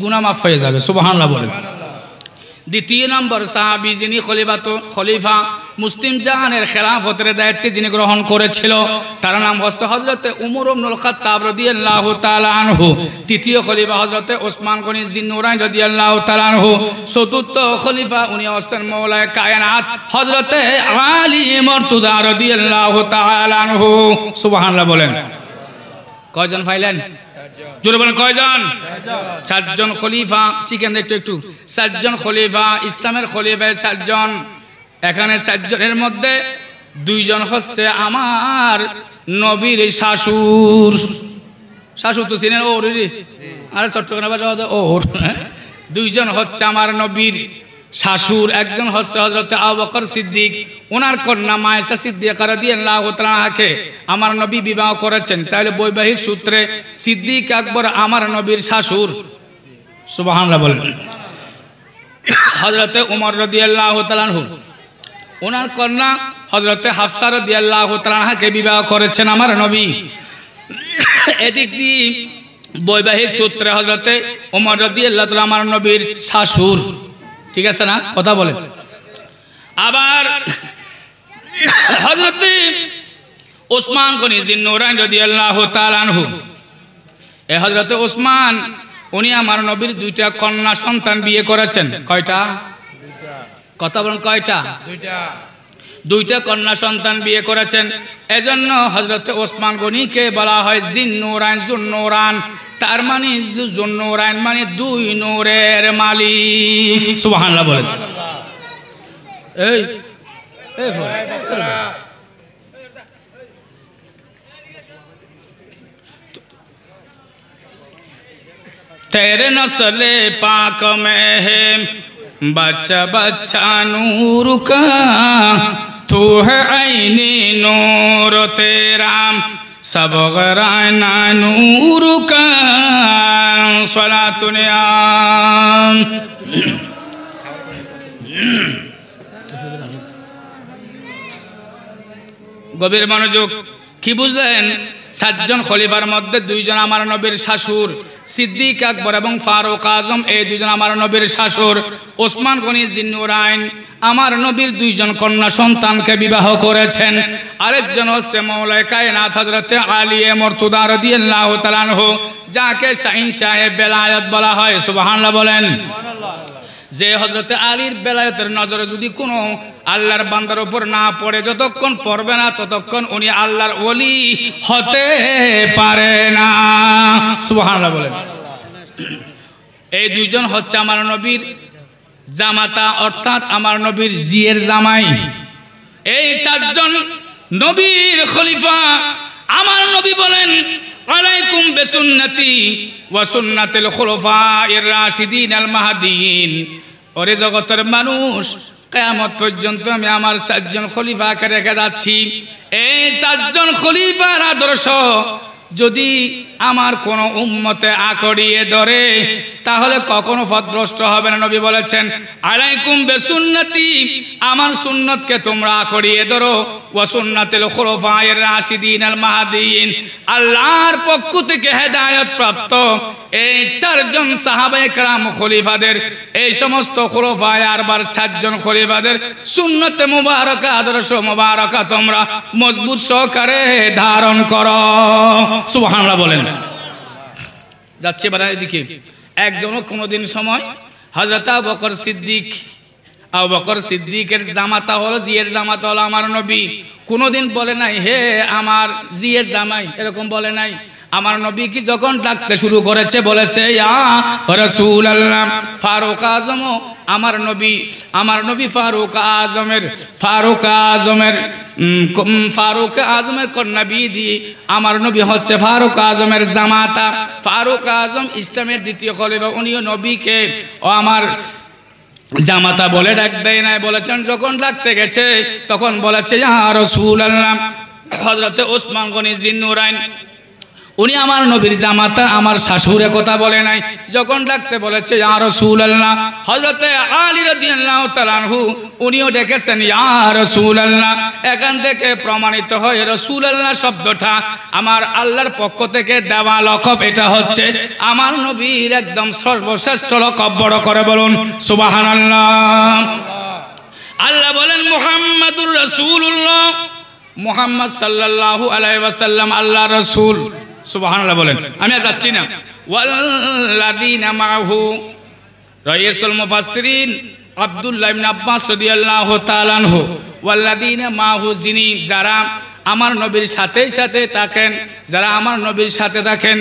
গুনাহ মাফ হয়ে যাবে সুবহানাল্লাহ বলেন দ্বিতীয় নম্বর সাহাবী যিনি খলিফা মুসলিম জাহানের খেলাফতের দায়িত্ব যিনি গ্রহণ করেছিল তার নাম হচ্ছে হযরত উমর ইবনুল খাত্তাব রাদিয়াল্লাহু তাআলা আনহু তৃতীয় খলিফা হযরত ওসমান গনি জিন্নুরাইন রাদিয়াল্লাহু তাআলা আনহু চতুর্থ খলিফা উনি হচ্ছেন মাওলায়ে কায়নাত হযরত আলী মুর্তজা রাদিয়াল্লাহু তাআলা আনহু সুবহানাল্লাহ বলেন কয়জন পাইলেন জোরে বলেন কয়জন চারজন খলিফা শিখেন একটু চারজন খলিফা ইসলামের খলিফা চারজন এখানে 4 জনের মধ্যে 2 জন হচ্ছে আমার নবীর শাশুর। শাশুর তো চিনেন, ওর আরে চট্টগ্রাম ভাষা ওর। 2 জন হচ্ছে আমার নবীর শাশুর। একজন হচ্ছে হযরত আবু বকর সিদ্দিক, ওনার কন্যা মায়েশা সিদ্দিকা রাদিয়াল্লাহু তাআলাকে আমার নবী বিবাহ করেছেন। তাহলে বৈবাহিক সূত্রে সিদ্দিক আকবর আমার নবীর শাশুর। সুবহানাল্লাহ বলেন। হযরত ওমর রাদিয়াল্লাহু তাআলা আনহু, ওনার কন্যা হযরত হাফসা রাদিয়াল্লাহু তাআলাকে বিবাহ করেছেন আমার নবী। এদিক দিয়ে বৈবাহিক সূত্রে হযরত ওমর রাদিয়াল্লাহু তাআলা আমার নবীর শাশুর। ঠিক আছে না? কথা বলেন। আবার হযরত ওসমান গনি জিন্নুরাইন রাদিয়াল্লাহু তাআলা আনহু, এই হযরত ওসমান উনি আমার নবীর 2টা কন্যা সন্তান বিয়ে করেছেন। কয়টা? কথা বলেন, কয়টা? 2টা কন্যা সন্তান বিয়ে করেছেন। এজন্য হযরত ওসমান গনিকে বলা হয় জিন্নুরাইন, জুন্নুরান। তার মানে জুন্নুরাইন মানে 2 নূরের মালিক। সুবহানাল্লাহ বলেন। এই तेरे नस्ले पाक में है बच्चा बच्चा नूर का, तू है आईने नूर तेरा सब गराना नूर का। सलातुन आम। গভীর মনোযোগ। কি বুঝলেন? 7 জন খলিফার মধ্যে 2 জন আমার নবীর শাশুর, সিদ্দিক আকবর এবং ফারুক আজম, এই 2 জন আমার নবীর শাশুর। ওসমান গনি জিন্নুরাইন আমার নবীর 2 জন কন্যা সন্তানকে বিবাহ করেছেন। আরেকজন হচ্ছে মৌলায়ে কায়নাত হযরত আলী মুর্তদা রাদিয়াল্লাহু তাআলা আনহু, যাকে শাহিন সাহেব বেলায়েত বলা হয়। সুবহানাল্লাহ বলেন। যে হযরত আলীর বেলায়েতের নজরে যদি কোনো আল্লাহর বান্দার উপর না পড়ে, যতক্ষণ পড়বে না ততক্ষণ উনি আল্লাহর ওলি হতে পারে না। সুবহানাল্লাহ বলেন। এই 2 জন হচ্ছে আমার নবীর জামাতা, অর্থাৎ আমার নবীর জিয়ের জামাই। এই 4 জন নবীর খলিফা। আমার নবী বলেন, আলাইকুম বিসুন্নতি ওয়া সুন্নাতিল খুলাফায়ে রাশিদিন আল মাহদিয়িন। ওরে জগতের মানুষ, কিয়ামত পর্যন্ত আমি আমার 4 জন খলিফাকে রেখে যাচ্ছি। এই 4 জন খলিফার আদর্শ যদি আমার কোন উম্মতে আকড়িয়ে ধরে তাহলে কখনো পথভ্রষ্ট হবে না। নবী বলেছেন, আলাইকুম বিসুন্নতি, আমার সুন্নতকে তোমরা আকড়িয়ে ধরো, ওয়া সুন্নাতিল খুলাফায়ে রাশিদিন আল মাহদিয়িন। আল্লাহর পক্ষ থেকে হেদায়েত প্রাপ্ত এই 4 জন সাহাবায়ে কেরাম খলিফাদের, এই সমস্ত খুলাফায়ে আরবার 4 জন খলিফাদের সুন্নতে মুবারকা, আদর্শ মুবারকা তোমরা মজবুত সহকারে ধারণ করো। সুবহানাল্লাহ বলেন। যাচ্ছে বাড়া এদিকে। একজনও কোনোদিন সময় হযরত আবু বকর সিদ্দিক, আবু বকর সিদ্দিকের জামাতা হলো, জিয়ের জামাতা হলো আমার নবী, কোনোদিন বলে নাই হে আমার জিয়ের জামাই, এরকম বলে নাই। আমার নবী কি যখন ডাকতে শুরু করেছে বলেছে ইয়া রাসূলুল্লাহ। ফারুক আজম আমার নবী ফারুক আজমের কন্যা বিধি, আমার নবী হচ্ছে ফারুক আজমের জামাতা। ফারুক আজম ইসলামের 2য় খলিফা, উনিও নবীকে ও আমার জামাতা বলে ডাক দেয় নাই। বলেছেন যখন ডাকতে গেছে তখন বলেছে ইয়া রাসূলুল্লাহ। হযরত ওসমান গনি জিন্নুরাইন উনি আমার নবীর জামাতা, আমার শাশুড়ে কথা বলে নাই। যখন ডাকতে বলেছে ইয়া রাসূলুল্লাহ, হযরত আলী রাদিয়াল্লাহু তাআলা আনহু উনিও ডেকেছেন ইয়া রাসূলুল্লাহ। এখান থেকে প্রমাণিত হয় রাসূলুল্লাহ শব্দটা আমার আল্লাহর পক্ষ থেকে দেওয়া লকব। এটা হচ্ছে আমার নবীর একদম সর্বশ্রেষ্ঠ লকব। বড় করে বলুন সুবহানাল্লাহ। আল্লাহ বলেন মুহাম্মাদুর রাসূলুল্লাহ, মুহাম্মদ সাল্লাল্লাহু আলাইহি ওয়াসাল্লাম আল্লাহর রাসূল। সুবহানাল্লাহ বলেন। আমি আর যাচ্ছি না। ওয়াল্লাযীনা মাআহু, রাইসুল মুফাসসিরিন আব্দুল্লাহ ইবনে আব্বাস রাদিয়াল্লাহু তাআলা আনহু, ওয়াল্লাযীনা মাআহু, যিনি যারা আমার নবীর সাথে থাকেন, যারা আমার নবীর সাথে থাকেন,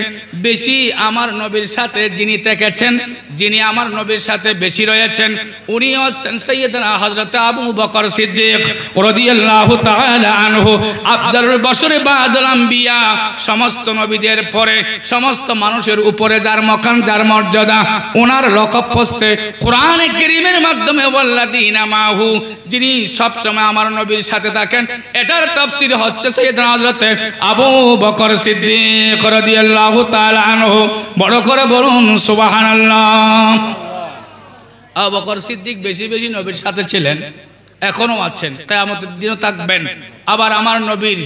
বেশি আমার নবীর সাথে যিনি থেকেছেন, যিনি আমার নবীর সাথে বেশি রয়েছেন উনি হচ্ছেন সাইয়্যিদনা হযরত আবু বকর সিদ্দিক রাদিয়াল্লাহু তাআলা আনহু আফজালুল বশর বা'দাল আম্বিয়া সমস্ত নবীদের পরে সমস্ত মানুষের উপরে যার মাকাম যার মর্যাদা ওনার লকব হচ্ছে কোরআনে কারীমের মাধ্যমে ওয়াল্লাযীনা মাহু যিনি সব সময় আমার নবীর সাথে থাকেন এটার তাফসীর হচ্ছে সাইয়্যিদনা হযরত আবু বকর সিদ্দিক রাদিয়াল্লাহু তাআলা আনহু বড় করে বলুন সুবহানাল্লাহ। আবু বকর সিদ্দিক বেশি বেশি নবীর সাথে ছিলেন এখনো আছেন কিয়ামতের দিনও থাকবেন আবার আমার নবীর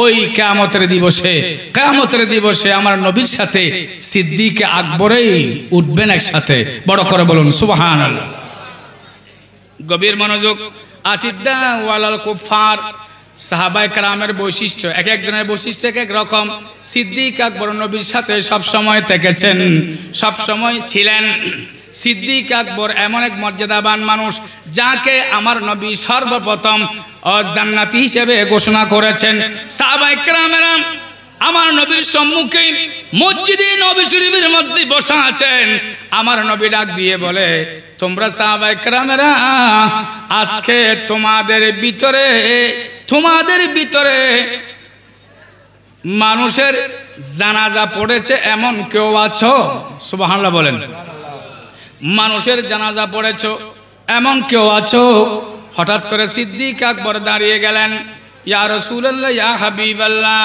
ওই কিয়ামতের দিবসে আমার নবীর সাথে সিদ্দিক আকবরই উঠবেন একসাথে বড় করে বলুন সুবহানাল্লাহ। গভীর মনোযোগ আশিদ্দা ওয়ালাল কুফার সাহাবায়ে কেরামের বৈশিষ্ট্য এক একজনের বৈশিষ্ট্য এক এক রকম সিদ্দিক আকবর নবীর সাথে সব সময় থেকেছেন সব সময় ছিলেন। সিদ্দিক আকবর এমন এক মর্যাদাবান মানুষ যাকে আমার নবী সর্বপ্রথম জান্নাতি হিসেবে ঘোষণা করেছেন। সাহাবায়ে কেরামেরা আমার নবীর সম্মুখে মসজিদে নবী শরীফের মধ্যে বসা আছেন আমার নবী ডাক দিয়ে বলে তোমরা সাহাবায়ে কেরামেরা আজকে তোমাদের ভিতরে মানুষের জানাজা পড়েছে এমন কেউ আছো? সুবহানাল্লাহ বলেন। মানুষের জানাজা পড়েছো এমন কেউ আছো? হঠাৎ করে সিদ্দিক আকবর দাঁড়িয়ে গেলেন ইয়া রাসূলুল্লাহ ইয়া হাবিবাল্লাহ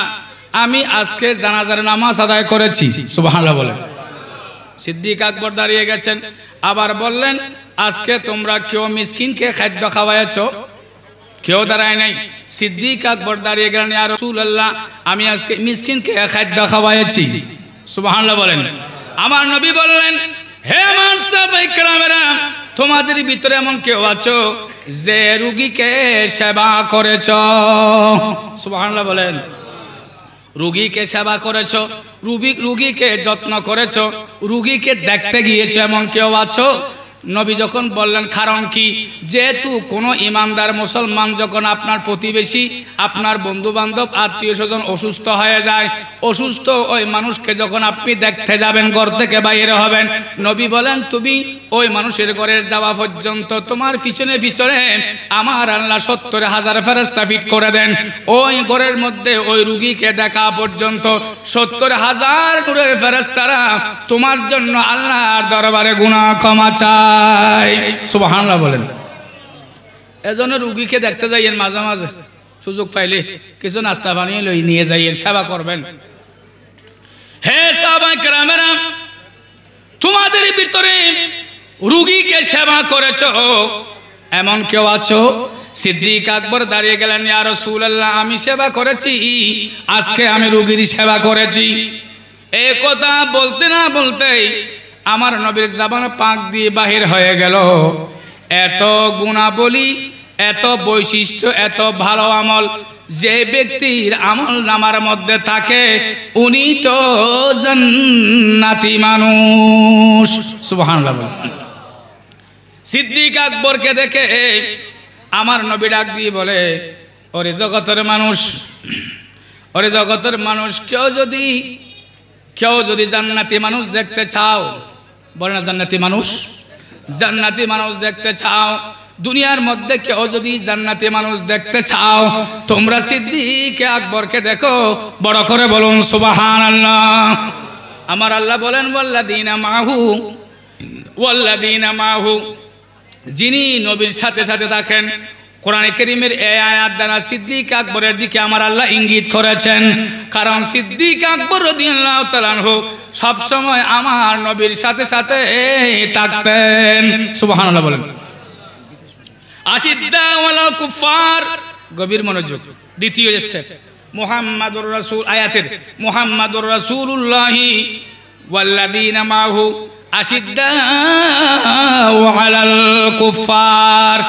আমি আজকে জানাজার নামাজ আদায় করেছি। সুবহানাল্লাহ বলেন। সিদ্দিক আকবর দাঁড়িয়ে গেছেন আবার বললেন আজকে তোমরা কেউ মিসকিনকে খাদ্য খাওয়াইছো? কেউ দাঁড়ায় নাই। সিদ্দিক আকবর দাঁড়িয়ে গেলেন ইয়া রাসূলুল্লাহ আমি আজকে মিসকিনকে খাদ্য খাওয়াইছি। সুবহানাল্লাহ বলেন। আমার নবী বললেন হে আমার সাহাবায়ে কেরামেরা তোমাদের ভিতরে এমন কেউ আছো যে রোগীকে সেবা করেছো? সুবহানাল্লাহ বলেন। রোগীকে সেবা করেছো, রোগীকে যত্ন করেছো, রোগীকে দেখতে গিয়েছো এমন কেউ আছো? নবী যখন বললেন কারণ কি যেহেতু কোনো ইমানদার মুসলমান যখন আপনার প্রতিবেশী আপনার বন্ধু বান্ধব আত্মীয় স্বজন অসুস্থ হয়ে যায় অসুস্থ ওই মানুষকে যখন আপনি দেখতে যাবেন ঘর থেকে বাইরে হবেন নবী বলেন তুমি ওই মানুষের ঘরের যাওয়া পর্যন্ত তোমার পিছনে পিছনে আমার আল্লাহ ৭০,০০০ ফেরেশতা ফিট করে দেন ওই ঘরের মধ্যে ওই রোগীকে দেখা পর্যন্ত ৭০,০০০ নূরের ফেরেশতারা তোমার জন্য আল্লাহর দরবারে গুনাহ ক্ষমা চায়। সুবহানাল্লাহ বলেন। এজন্য রোগীকে দেখতে যাইয়েন মাঝে মাঝে সুযোগ পাইলে কিছু নাস্তা বানিয়ে লই নিয়ে যাইয়েন সেবা করবেন। হে সাহাবায়ে কেরামেরা তোমাদের ভিতরে রোগীকে সেবা করেছো এমন কেউ আছো? সিদ্দিক আকবর দাঁড়িয়ে গেলেন ইয়া রাসূলুল্লাহ আমি সেবা করেছি আজকে আমি রোগীর সেবা করেছি। এই কথা বলতে না বলতেই আমার নবীর জবান পাক দিয়ে বাহির হয়ে গেল এত গুণাবলী এত বৈশিষ্ট্য এত ভালো আমল যে ব্যক্তির আমল নামার মধ্যে থাকে উনি তো জান্নাতি মানুষ। সুবহানাল্লাহ। সিদ্দিক আকবরকে দেখে আমার নবী ডাক দিয়ে বলে ওরে জগতের মানুষ কেউ যদি জান্নাতি মানুষ দেখতে চাও বলে না জান্নাতি মানুষ দেখতে চাও দুনিয়ার মধ্যে কেউ যদি জান্নাতি মানুষ দেখতে চাও তোমরা সিদ্দিক আকবরকে দেখো বড় করে বলুন সুবহানাল্লাহ। আমার আল্লাহ বলেন ওয়াল্লাযীনা মাহু যিনি নবীর সাথে সাথে থাকেন কোরআনে কারীমের এই আয়াত দ্বারা সিদ্দিক আকবরের দিকে আমার আল্লাহ ইঙ্গিত করেছেন কারণ সিদ্দিক আকবর রাদিয়াল্লাহু তাআলা আনহু সব সময় আমার নবীর সাথে সাথে থাকতেন। সুবহানাল্লাহ বলেন। আশিদ্দা ওয়ালাল কুফার গভীর মনোযোগ দ্বিতীয় স্টেপ মুহাম্মাদুর রাসূল আয়াতের মুহাম্মাদুর রাসূলুল্লাহ ওয়াল্লাযীনা মাহু আশিদ্দা ওয়ালাল কুফার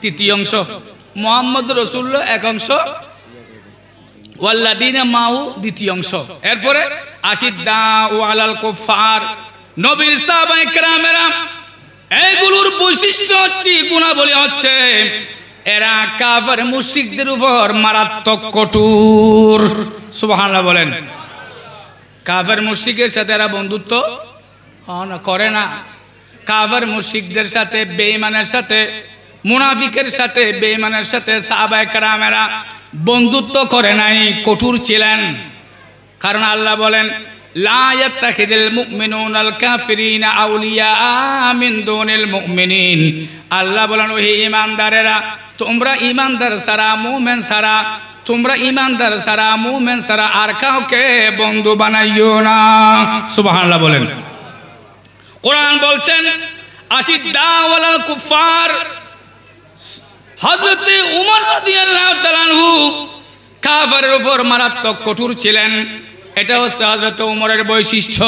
তৃতীয় অংশ মুহাম্মদ রাসূলুল্লাহ এক অংশ ওয়াল্লাযীনা মাহু দ্বিতীয় অংশ এরপরে আশিদ্দা ওয়ালাল কুফার নবীর সাহাবায়ে কেরামেরা এইগুলোর বৈশিষ্ট্য হচ্ছে গুণাবলী হচ্ছে এরা কাফের মুশরিকদের উপর মারাত্মক কঠোর। সুবহানাল্লাহ বলেন। কাফের মুশরিকের সাথে এরা বন্ধুত্ব করে না কাফের মুশরিকদের সাথে, বেঈমানের সাথে, মুনাফিকের সাথে, বেঈমানের সাথে সাহাবায়ে কেরামেরা বন্ধুত্ব করে নাই, কঠোর ছিলেন। কারণ আল্লাহ বলেন লা ইয়াত্তাখিযুল মুমিনুনাল কাফিরিনা আউলিয়া মিন দুনিল মুমিনিন। আল্লাহ বলেন ওহে ঈমানদারেরা, তোমরা ঈমানদার ছাড়া, মুমিন ছাড়া, তোমরা ঈমানদার ছাড়া, মুমিন ছাড়া আর কাউকে বন্ধু বানাইও না। সুবহানাল্লাহ বলেন। কোরআন বলছেন আশিদ্দাউ আলাল কুফার। হযরত উমর রাদিয়াল্লাহু তাআলা আনহু কাফেরের উপর মারাত্মক কঠোর ছিলেন। এটা হচ্ছে হযরত উমরের বৈশিষ্ট্য।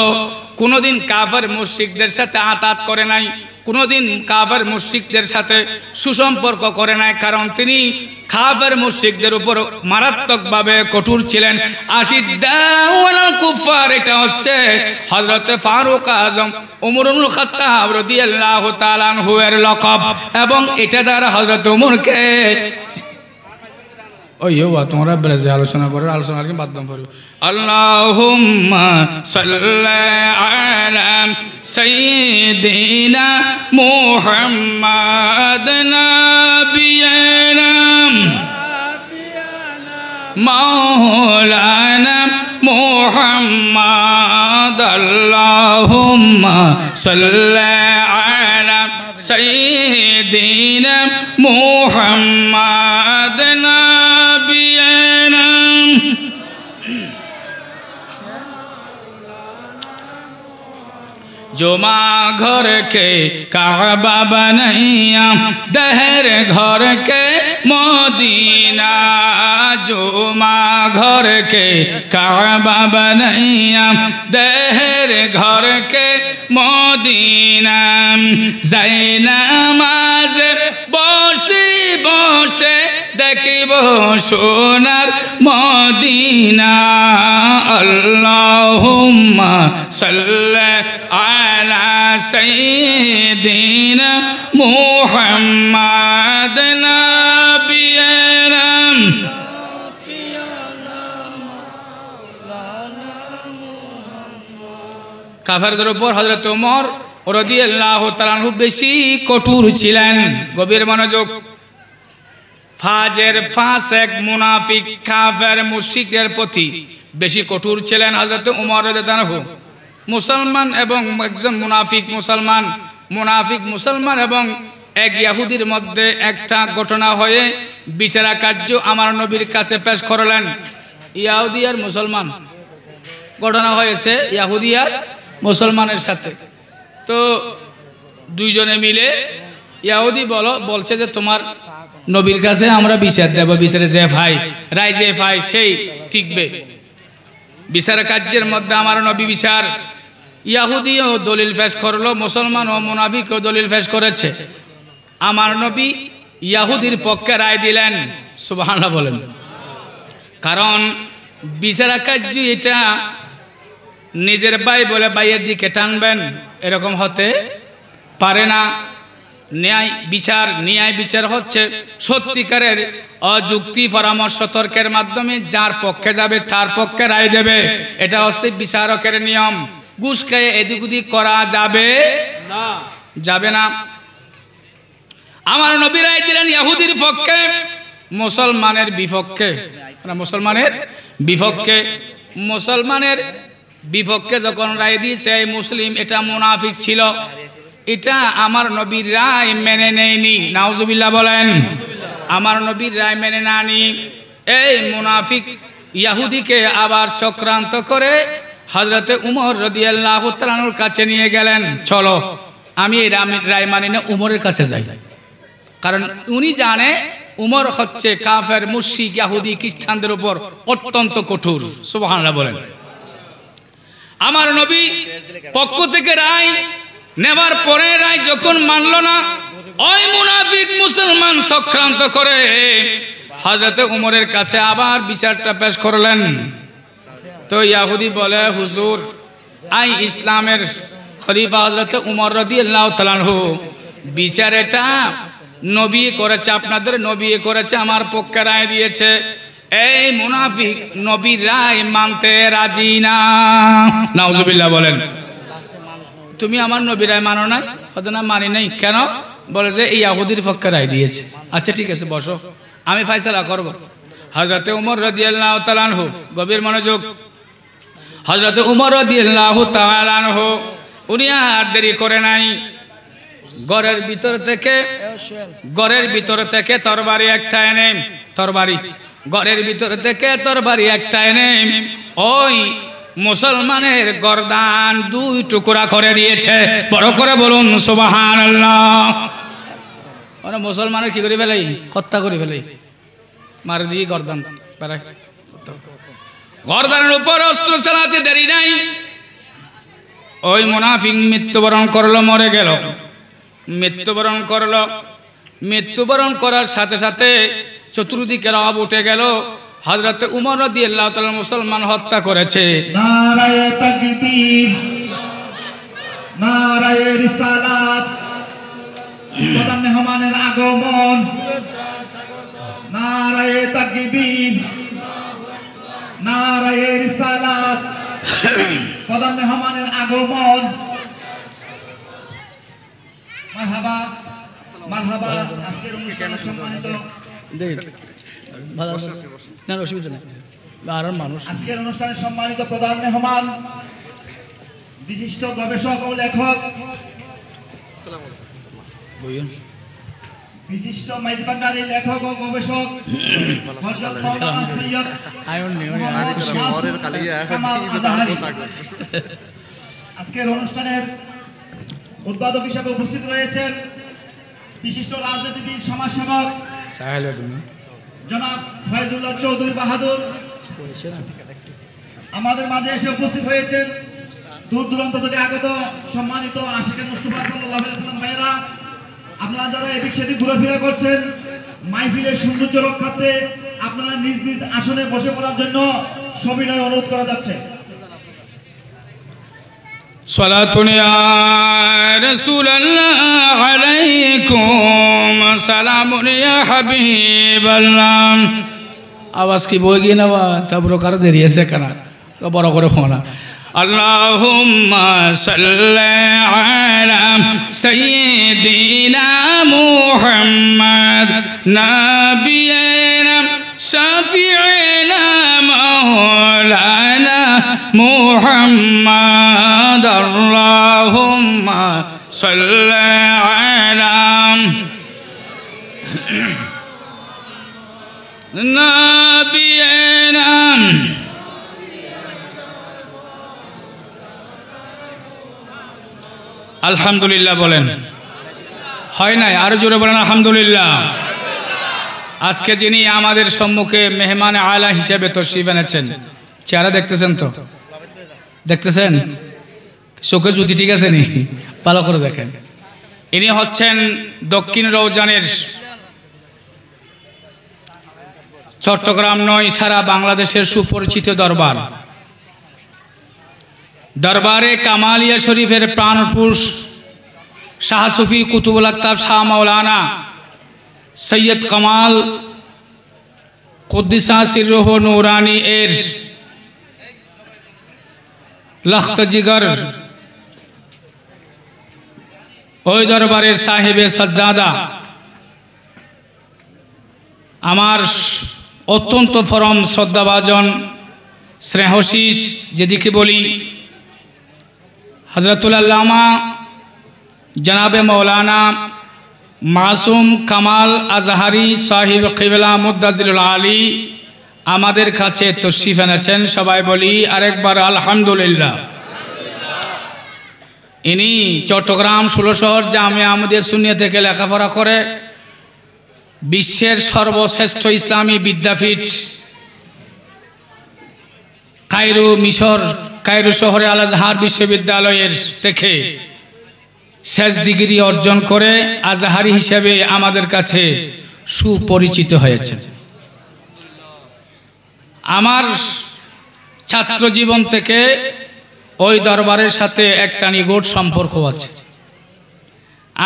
কোনোদিন কাফের মুশরিকদের সাথে আতাত করে নাই, কোনোদিন কাফের মুশরিকদের সাথে সুসম্পর্ক করে নাই, কারণ তিনি কাফের মুশরিকদের উপর মারাত্মকভাবে কঠোর ছিলেন। আশিদ্দাউ আলাল কুফার, এটা হচ্ছে হযরত ফারুক আযম ওমর ইবনুল খাত্তাব রাদিয়াল্লাহু তাআলা আনহু এর লকব, এবং এটা দ্বারা হযরত ওমরকে তোমরা ব্রেজে আলোচনা করো, আলোচনা আর কি বাধ্যম করো। আল্লাহুম্মা সাল্লি আলা সাইয়্যিদিনা মুহাম্মাদ নাবিয়ানা মাওলানা মুহাম্মাদ। আল্লাহুম্মা সাল্লি আলা সাইয়্যিদিনা মুহাম্মাদ নাবিয়ানা। जो माँ घर के काबा बनैया, दहर घर के मदीना। जो माँ घर के काबा बनैया, दहर घर के मदीना। जायनामाज बसे बसे देखिब सोनार मदीना। अल्लाहुम्मा सल्ली आला सय्यिदिना मुहम्मद नबियना। কাফেরদের উপর হযরত ওমর রাদিয়াল্লাহু তাআলা আনহু বেশি কঠোর ছিলেন। গভীর মনোযোগ। ফাজের, ফাসেক, মুনাফিক, কাফের, মুশরিকদের প্রতি বেশি কঠোর ছিলেন হযরত ওমর রাদিয়াল্লাহু আনহু। মুসলমান এবং একজন মুনাফিক মুসলমান, মুনাফিক মুসলমান এবং এক ইহুদির মধ্যে একটা ঘটনা হয়ে বিচারা কার্য আমার নবীর কাছে পেশ করলেন। ইহুদি আর মুসলমান ঘটনা হয়েছে ইহুদি আর মুসলমানের সাথে। তো দুইজনে মিলে ইহুদি বলছে যে তোমার নবীর কাছে আমরা বিচার দেব, বিচারে যে ভাই রায় যে ভাই সেই টিকবে। বিচার কার্যের মধ্যে আমার নবী বিচার, ইহুদিও দলিল পেশ করলো, মুসলমান ও মুনাফিকও দলিল পেশ করেছে। আমার নবী ইহুদির পক্ষে রায় দিলেন। সুবহানাল্লাহ বলেন। কারণ বিচার কার্য এটা নিজের ভাই বলে ভাইয়ের দিকে টানবেন, এরকম হতে পারে না। ন্যায় বিচার হচ্ছে সত্যিকারের অযুক্তি পরামর্শ তর্কের মাধ্যমে যার পক্ষে যাবে তার পক্ষে রায় দেবে। এটা হচ্ছে বিচারকের নিয়ম। ঘুষ খেয়ে এদিক ওদিক করা যাবে না। আমার নবী রায় দিলেন ইহুদির পক্ষে, মুসলমানের বিপক্ষে। মুসলমানের বিপক্ষে যখন রায় দিয়েছে মুসলিম, এটা মুনাফিক ছিল, এটা আমার নবীর রায় মেনে নেয়নি। নাউজুবিল্লাহ বলেন। আমার নবীর রায় মেনে নানি এই মুনাফিক ইহুদিকে আবার চক্রান্ত করে হযরতে উমর রাদিয়াল্লাহু তাআলার কাছে নিয়ে গেলেন। চলো আমি এই রায় মানি না, উমরের কাছে যাই। কারণ উনি জানে উমর হচ্ছে কাফের, মুশরিক, ইহুদি, খ্রিস্টানদের উপর অত্যন্ত কঠোর। সুবহানাল্লাহ বলেন। আমার নবী পক্ষ থেকে রায় নেবার পরে রায় যখন মানল না, ওই মুনাফিক মুসলমান চক্রান্ত করে হযরতে উমরের কাছে আবার বিচারটা পেশ করলেন। তো ইহুদি বলে, হুজুর আই ইসলামের খলিফা হযরতে উমর রাদিয়াল্লাহু তাআলা আনহু, বিচার এটা নবী করেছে, আপনাদের নবী করেছে, আমার পক্ষে রায় দিয়েছে। এই মুনাফিক নবীর রায় মানতে রাজি না। নাউজুবিল্লাহ বলেন। তুমি আমার নবীরায় মানো নাই? হয়তো না মানি নাই। কেন? বলে যে এই ইহুদির পক্ষে রায় দিয়েছে। আচ্ছা ঠিক আছে বসো, আমি ফয়সালা করব। হযরতে উমর রাদিয়াল্লাহু তাআলা আনহু, গভীর মনোযোগ, হযরতে উমর রাদিয়াল্লাহু তাআলা আনহু উনি আর দেরি করে নাই, ঘরের ভিতর থেকে তরবারি একটা এনে, ঘরের ভিতর থেকে তরবারি একটা এনে ওই মুসলমানের গর্দান 2 টুকরা করে দিয়েছে। বড় করে বলুন সুবহানাল্লাহ। ওরা মুসলমানের কি করে ফেলাই? হত্যা করে ফেলাই, মার দিয়ে গর্দান বেড়ায়। গর্দানের উপর অস্ত্র চালাতে দেরি নাই, ওই মুনাফিক মৃত্যুবরণ করলো, মরে গেল, মৃত্যুবরণ করার সাথে সাথে চতুর্দিকে রব উঠে গেল। হযরতে উমর রাদিয়াল্লাহু তাআলা মুসলমান হত্যা করেছে। নারায়ে তাকবীর, নারায়ে রিসালাত, প্রধান মেহমানের আগমন, নারায়ে তাকবীর, নারায়ে রিসালাত, প্রধান মেহমানের আগমন। মারহাবা মারহাবা। আজকের অনুষ্ঠানে সম্মানিত আজকের অনুষ্ঠানে সম্মানিত প্রধান মেহমান, বিশিষ্ট গবেষক ও লেখক, বিশিষ্ট মাইজবান্ডারি লেখক ও গবেষক হযরত মাওলানা সৈয়দ কামাল আজহারী আজকের অনুষ্ঠানের উদ্বোধক হিসেবে উপস্থিত রয়েছেন বিশিষ্ট রাজনীতিবিদ, সমাজসেবক জনাব ফয়জুল্লাহ চৌধুরী বাহাদুর। আমাদের মাঝে এসে উপস্থিত হয়েছেন দূর দূরান্ত থেকে আগত সম্মানিত আশিকে মুস্তাফা সাল্লাল্লাহু আলাইহি ওয়াসাল্লাম ভাইরা। আপনারা যারা এদিক সেদিক ঘোরাফেরা করছেন, মাহফিলের সৌন্দর্য রক্ষার্থে আপনারা নিজ নিজ আসনে বসে পড়ার জন্য সবিনয় অনুরোধ করা যাচ্ছে। সালাতুন ইয়া রাসূলুল্লাহ আলাইকুম, সালামুন ইয়া হাবিবাল্লাহ। আওয়াজ কি বই গিয়ে নেওয়া তারপর কারো দেরি আছে কেন? বড় করে খোনা। আল্লাহুম্মা সাল্লি আলা সাইয়্যিদিনা মুহাম্মদ নাবিয়িনা শাফিঈনা মাওলানা মুহাম্মদ। আল্লাহুম্মা সাল্লি আলা নাবিয়িনা। আলহামদুলিল্লাহ বলেন। হয় নাই? আরো জোরে বলেন আলহামদুলিল্লাহ। আজকে যিনি আমাদের সম্মুখে মেহমান আলা হিসেবে তশরিফ এনেছেন, চেহারা দেখতেছেন তো? দেখতেছেন? চোখে জুতি ঠিক আছে নি? ভালো করে দেখেন। ইনি হচ্ছেন দক্ষিণ রৌজানের, চট্টগ্রাম নয় সারা বাংলাদেশের সুপরিচিত দরবার, দরবারে কামালিয়া শরীফের প্রাণপুরুষ শাহ সুফি কুতুবুল আকতাব শাহ মাওলানা সৈয়দ কামাল কুদ্দিসা সিররুহু নূরানী এর লখত জিগর, ওই দরবারের সাহেবে সাজ্জাদা, আমার অত্যন্ত ফরম শ্রদ্ধাভাজন স্নেহশীষ যেদিকে বলি হযরতুল আল্লামা জনাবে মৌলানা মাসুম কামাল আজহারি সাহিব কিবলা মুদ্দাজিরুল আলী আমাদের কাছে তশরিফ এনেছেন। সবাই বলি আরেকবার আলহামদুলিল্লাহ। ইনি চট্টগ্রাম 16 শহর জামিয়া আহমদিয়া সুন্নিয়া থেকে লেখাপড়া করে বিশ্বের সর্বশ্রেষ্ঠ ইসলামী বিদ্যাপীঠ কায়রো মিশর কায়রো শহরে আল আজহার বিশ্ববিদ্যালয়ের থেকে শেষ ডিগ্রি অর্জন করে আজহারি হিসেবে আমাদের কাছে সুপরিচিত হয়েছে। আমার ছাত্র জীবন থেকে ওই দরবারের সাথে একটা নিগূঢ় সম্পর্ক আছে।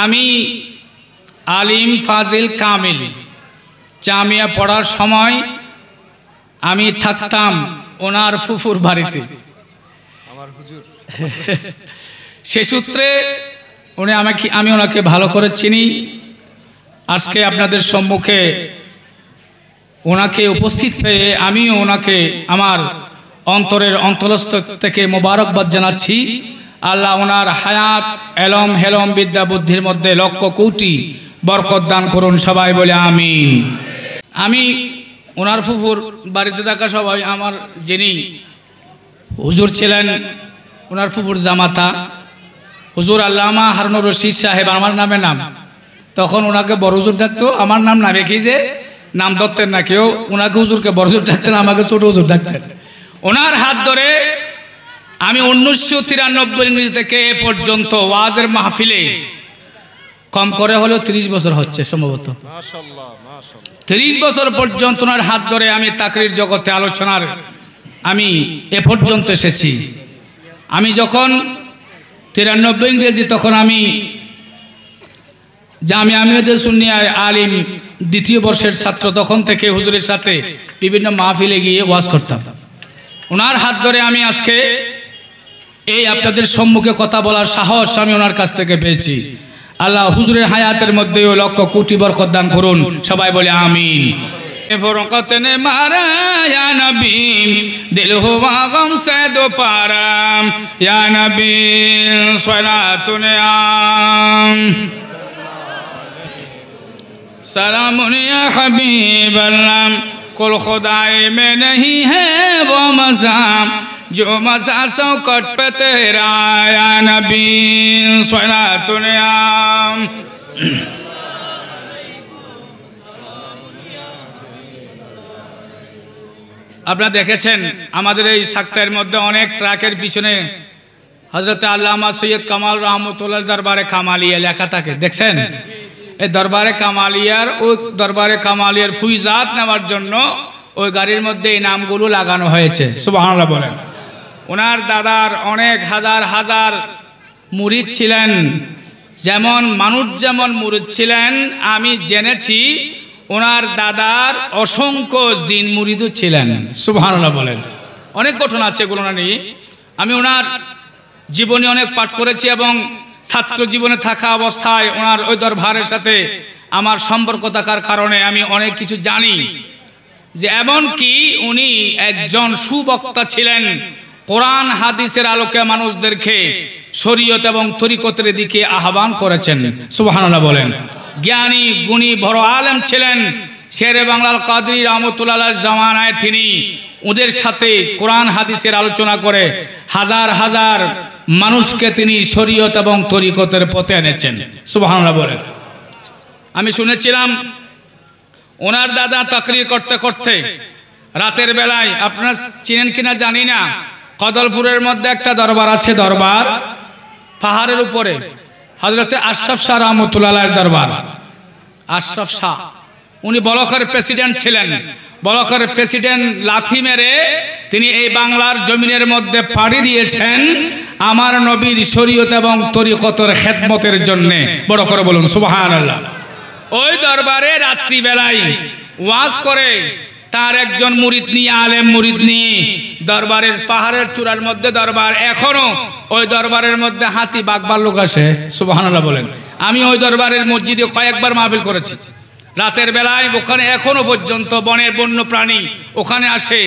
আমি আলিম ফাজিল কামিল জামিয়া পড়ার সময় আমি থাকতাম ওনার ফুফুর বাড়িতে। সে সূত্রে আমি ওনাকে ভালো করে চিনি। আজকে আপনাদের সম্মুখে ওনাকে উপস্থিত পেয়ে আমিও ওনাকে আমার অন্তরের অন্তরস্থ থেকে মোবারকবাদ জানাচ্ছি। আল্লাহ ওনার হায়াত, এলম হেলম, বিদ্যা বুদ্ধির মধ্যে লক্ষ কোটি বরকত দান করুন, সবাই বলে আমিন। আমি ওনার ফুফুর বাড়িতে থাকা সবাই আমার যিনি হুজুর ছিলেন, ওনার ফুফুর জামাতা হুজুর আল্লামা হারুনুর রশিদ সাহেব, আমার নামে নাম, তখন ওনাকে বড় হুজুর ডাকতো। আমার নাম নামে কি যে নাম ধরতেন না কেউ, ওনাকে হুজুরকে বড় হুজুর ডাকতেন, আমাকে ছোট হুজুর ডাকতেন। ওনার হাত ধরে আমি 1993 ইংরেজি থেকে এ পর্যন্ত ওয়াজের মাহফিলে কম করে হলেও 30 বছর হচ্ছে সম্ভবত, 30 বছর পর্যন্ত ওনার হাত ধরে আমি তাকরীর জগতে আলোচনার আমি এ পর্যন্ত এসেছি। আমি যখন 93 ইংরেজি, তখন আমি জামিয়া আমিয়ুদ্দিন সুন্নিয়া আলিম দ্বিতীয় বর্ষের ছাত্র, তখন থেকে হুজুরের সাথে বিভিন্ন মাহফিলে গিয়ে ওয়াজ করতাম। ওনার হাত ধরে আমি আজকে এই আপনাদের সম্মুখে কথা বলার সাহস আমি ওনার কাছ থেকে পেয়েছি। আল্লাহ হুজুরের হায়াতের মধ্যেও লক্ষ কোটি বরকত দান করুন, সবাই বলে আমিন। फुरकत ने मारा या नबी, दिल हुआ गम से दो पारा, या नबी सलातुन आम, सलामुन या हबीब अल्लाह, कुल खुदाई में नहीं है वो मज़ा जो मज़ा सौकत पे तेरा, या नबी सलातुन आम। আপনারা দেখেছেন আমাদের এই সাক্তায়ের মধ্যে অনেক ট্রাকের পিছনে হযরত আল্লামা সৈয়দ কামাল রহমতুল্লাহ দরবারে কামালিয়া লেখা থাকে, দেখছেন? এই দরবারে কামালিয়ার, ওই দরবারে কামালিয়ার ফুইজাত নেওয়ার জন্য ওই গাড়ির মধ্যে এই নামগুলো লাগানো হয়েছে। সুবহানাল্লাহ বলেন। ওনার দাদার অনেক হাজার হাজার মুরিদ ছিলেন, যেমন মানুষ যেমন মুরিদ ছিলেন, আমি জেনেছি ওনার দাদার অসংখ্য জিন মুরিদও ছিলেন। সুবহানাল্লাহ বলেন। অনেক ঘটনা আছে এগুলো নিয়ে। আমি ওনার জীবনী অনেক পাঠ করেছি এবং ছাত্র জীবনে থাকা অবস্থায় ওনার ওই দরবারের সাথে আমার সম্পর্ক থাকার কারণে আমি অনেক কিছু জানি। যে এমন কি উনি একজন সুবক্তা ছিলেন, কোরআন হাদিসের আলোকে মানুষদেরকে শরীয়ত এবং তরিকতের দিকে আহ্বান করেছেন। সুবহানাল্লাহ বলেন। জ্ঞানী গুণী বড় আলেম ছিলেন। শেরে বাংলার কাদরি রহমতুল্লাহর জামানায় তিনি ওদের সাথে কোরআন হাদিসের আলোচনা করে হাজার হাজার মানুষকে তিনি শরীয়ত এবং তরিকতের পথে এনেছেন। সুবহানাল্লাহ বলেন। আমি শুনেছিলাম ওনার দাদা তাকরীর করতে করতে রাতের বেলায়, আপনারা চিনেন কিনা জানি না, কদলপুরের মধ্যে একটা দরবার আছে, দরবার পাহাড়ের উপরে, হযরতে আশরাফ শাহ রহমতুল্লাহর দরবার। আশরাফ শাহ উনি বলকের প্রেসিডেন্ট ছিলেন। বলকের প্রেসিডেন্ট লাথি মেরে তিনি এই বাংলার জমিনের মধ্যে পাড়ি দিয়েছেন আমার নবীর শরীয়ত এবং তরিকতের খেদমতের জন্য। বড় করে বলুন সুবহানাল্লাহ। ওই দরবারে রাত্রি বেলায় ওয়াজ করে তার একজন মুরিদ নিয়ে, আলেম মুরিদ নিয়ে, দরবারের পাহাড়ের চূড়ার মধ্যে দরবার, এখনো ওই দরবারের মধ্যে হাতি বাঘ ভাল্লুক আসে। সুবহানাল্লাহ বলেন। আমি ওই দরবারের মসজিদে কয়েকবার মাহফিল করেছি। রাতের বেলায় ওখানে এখনো পর্যন্ত বনের বন্য প্রাণী ওখানে আসে,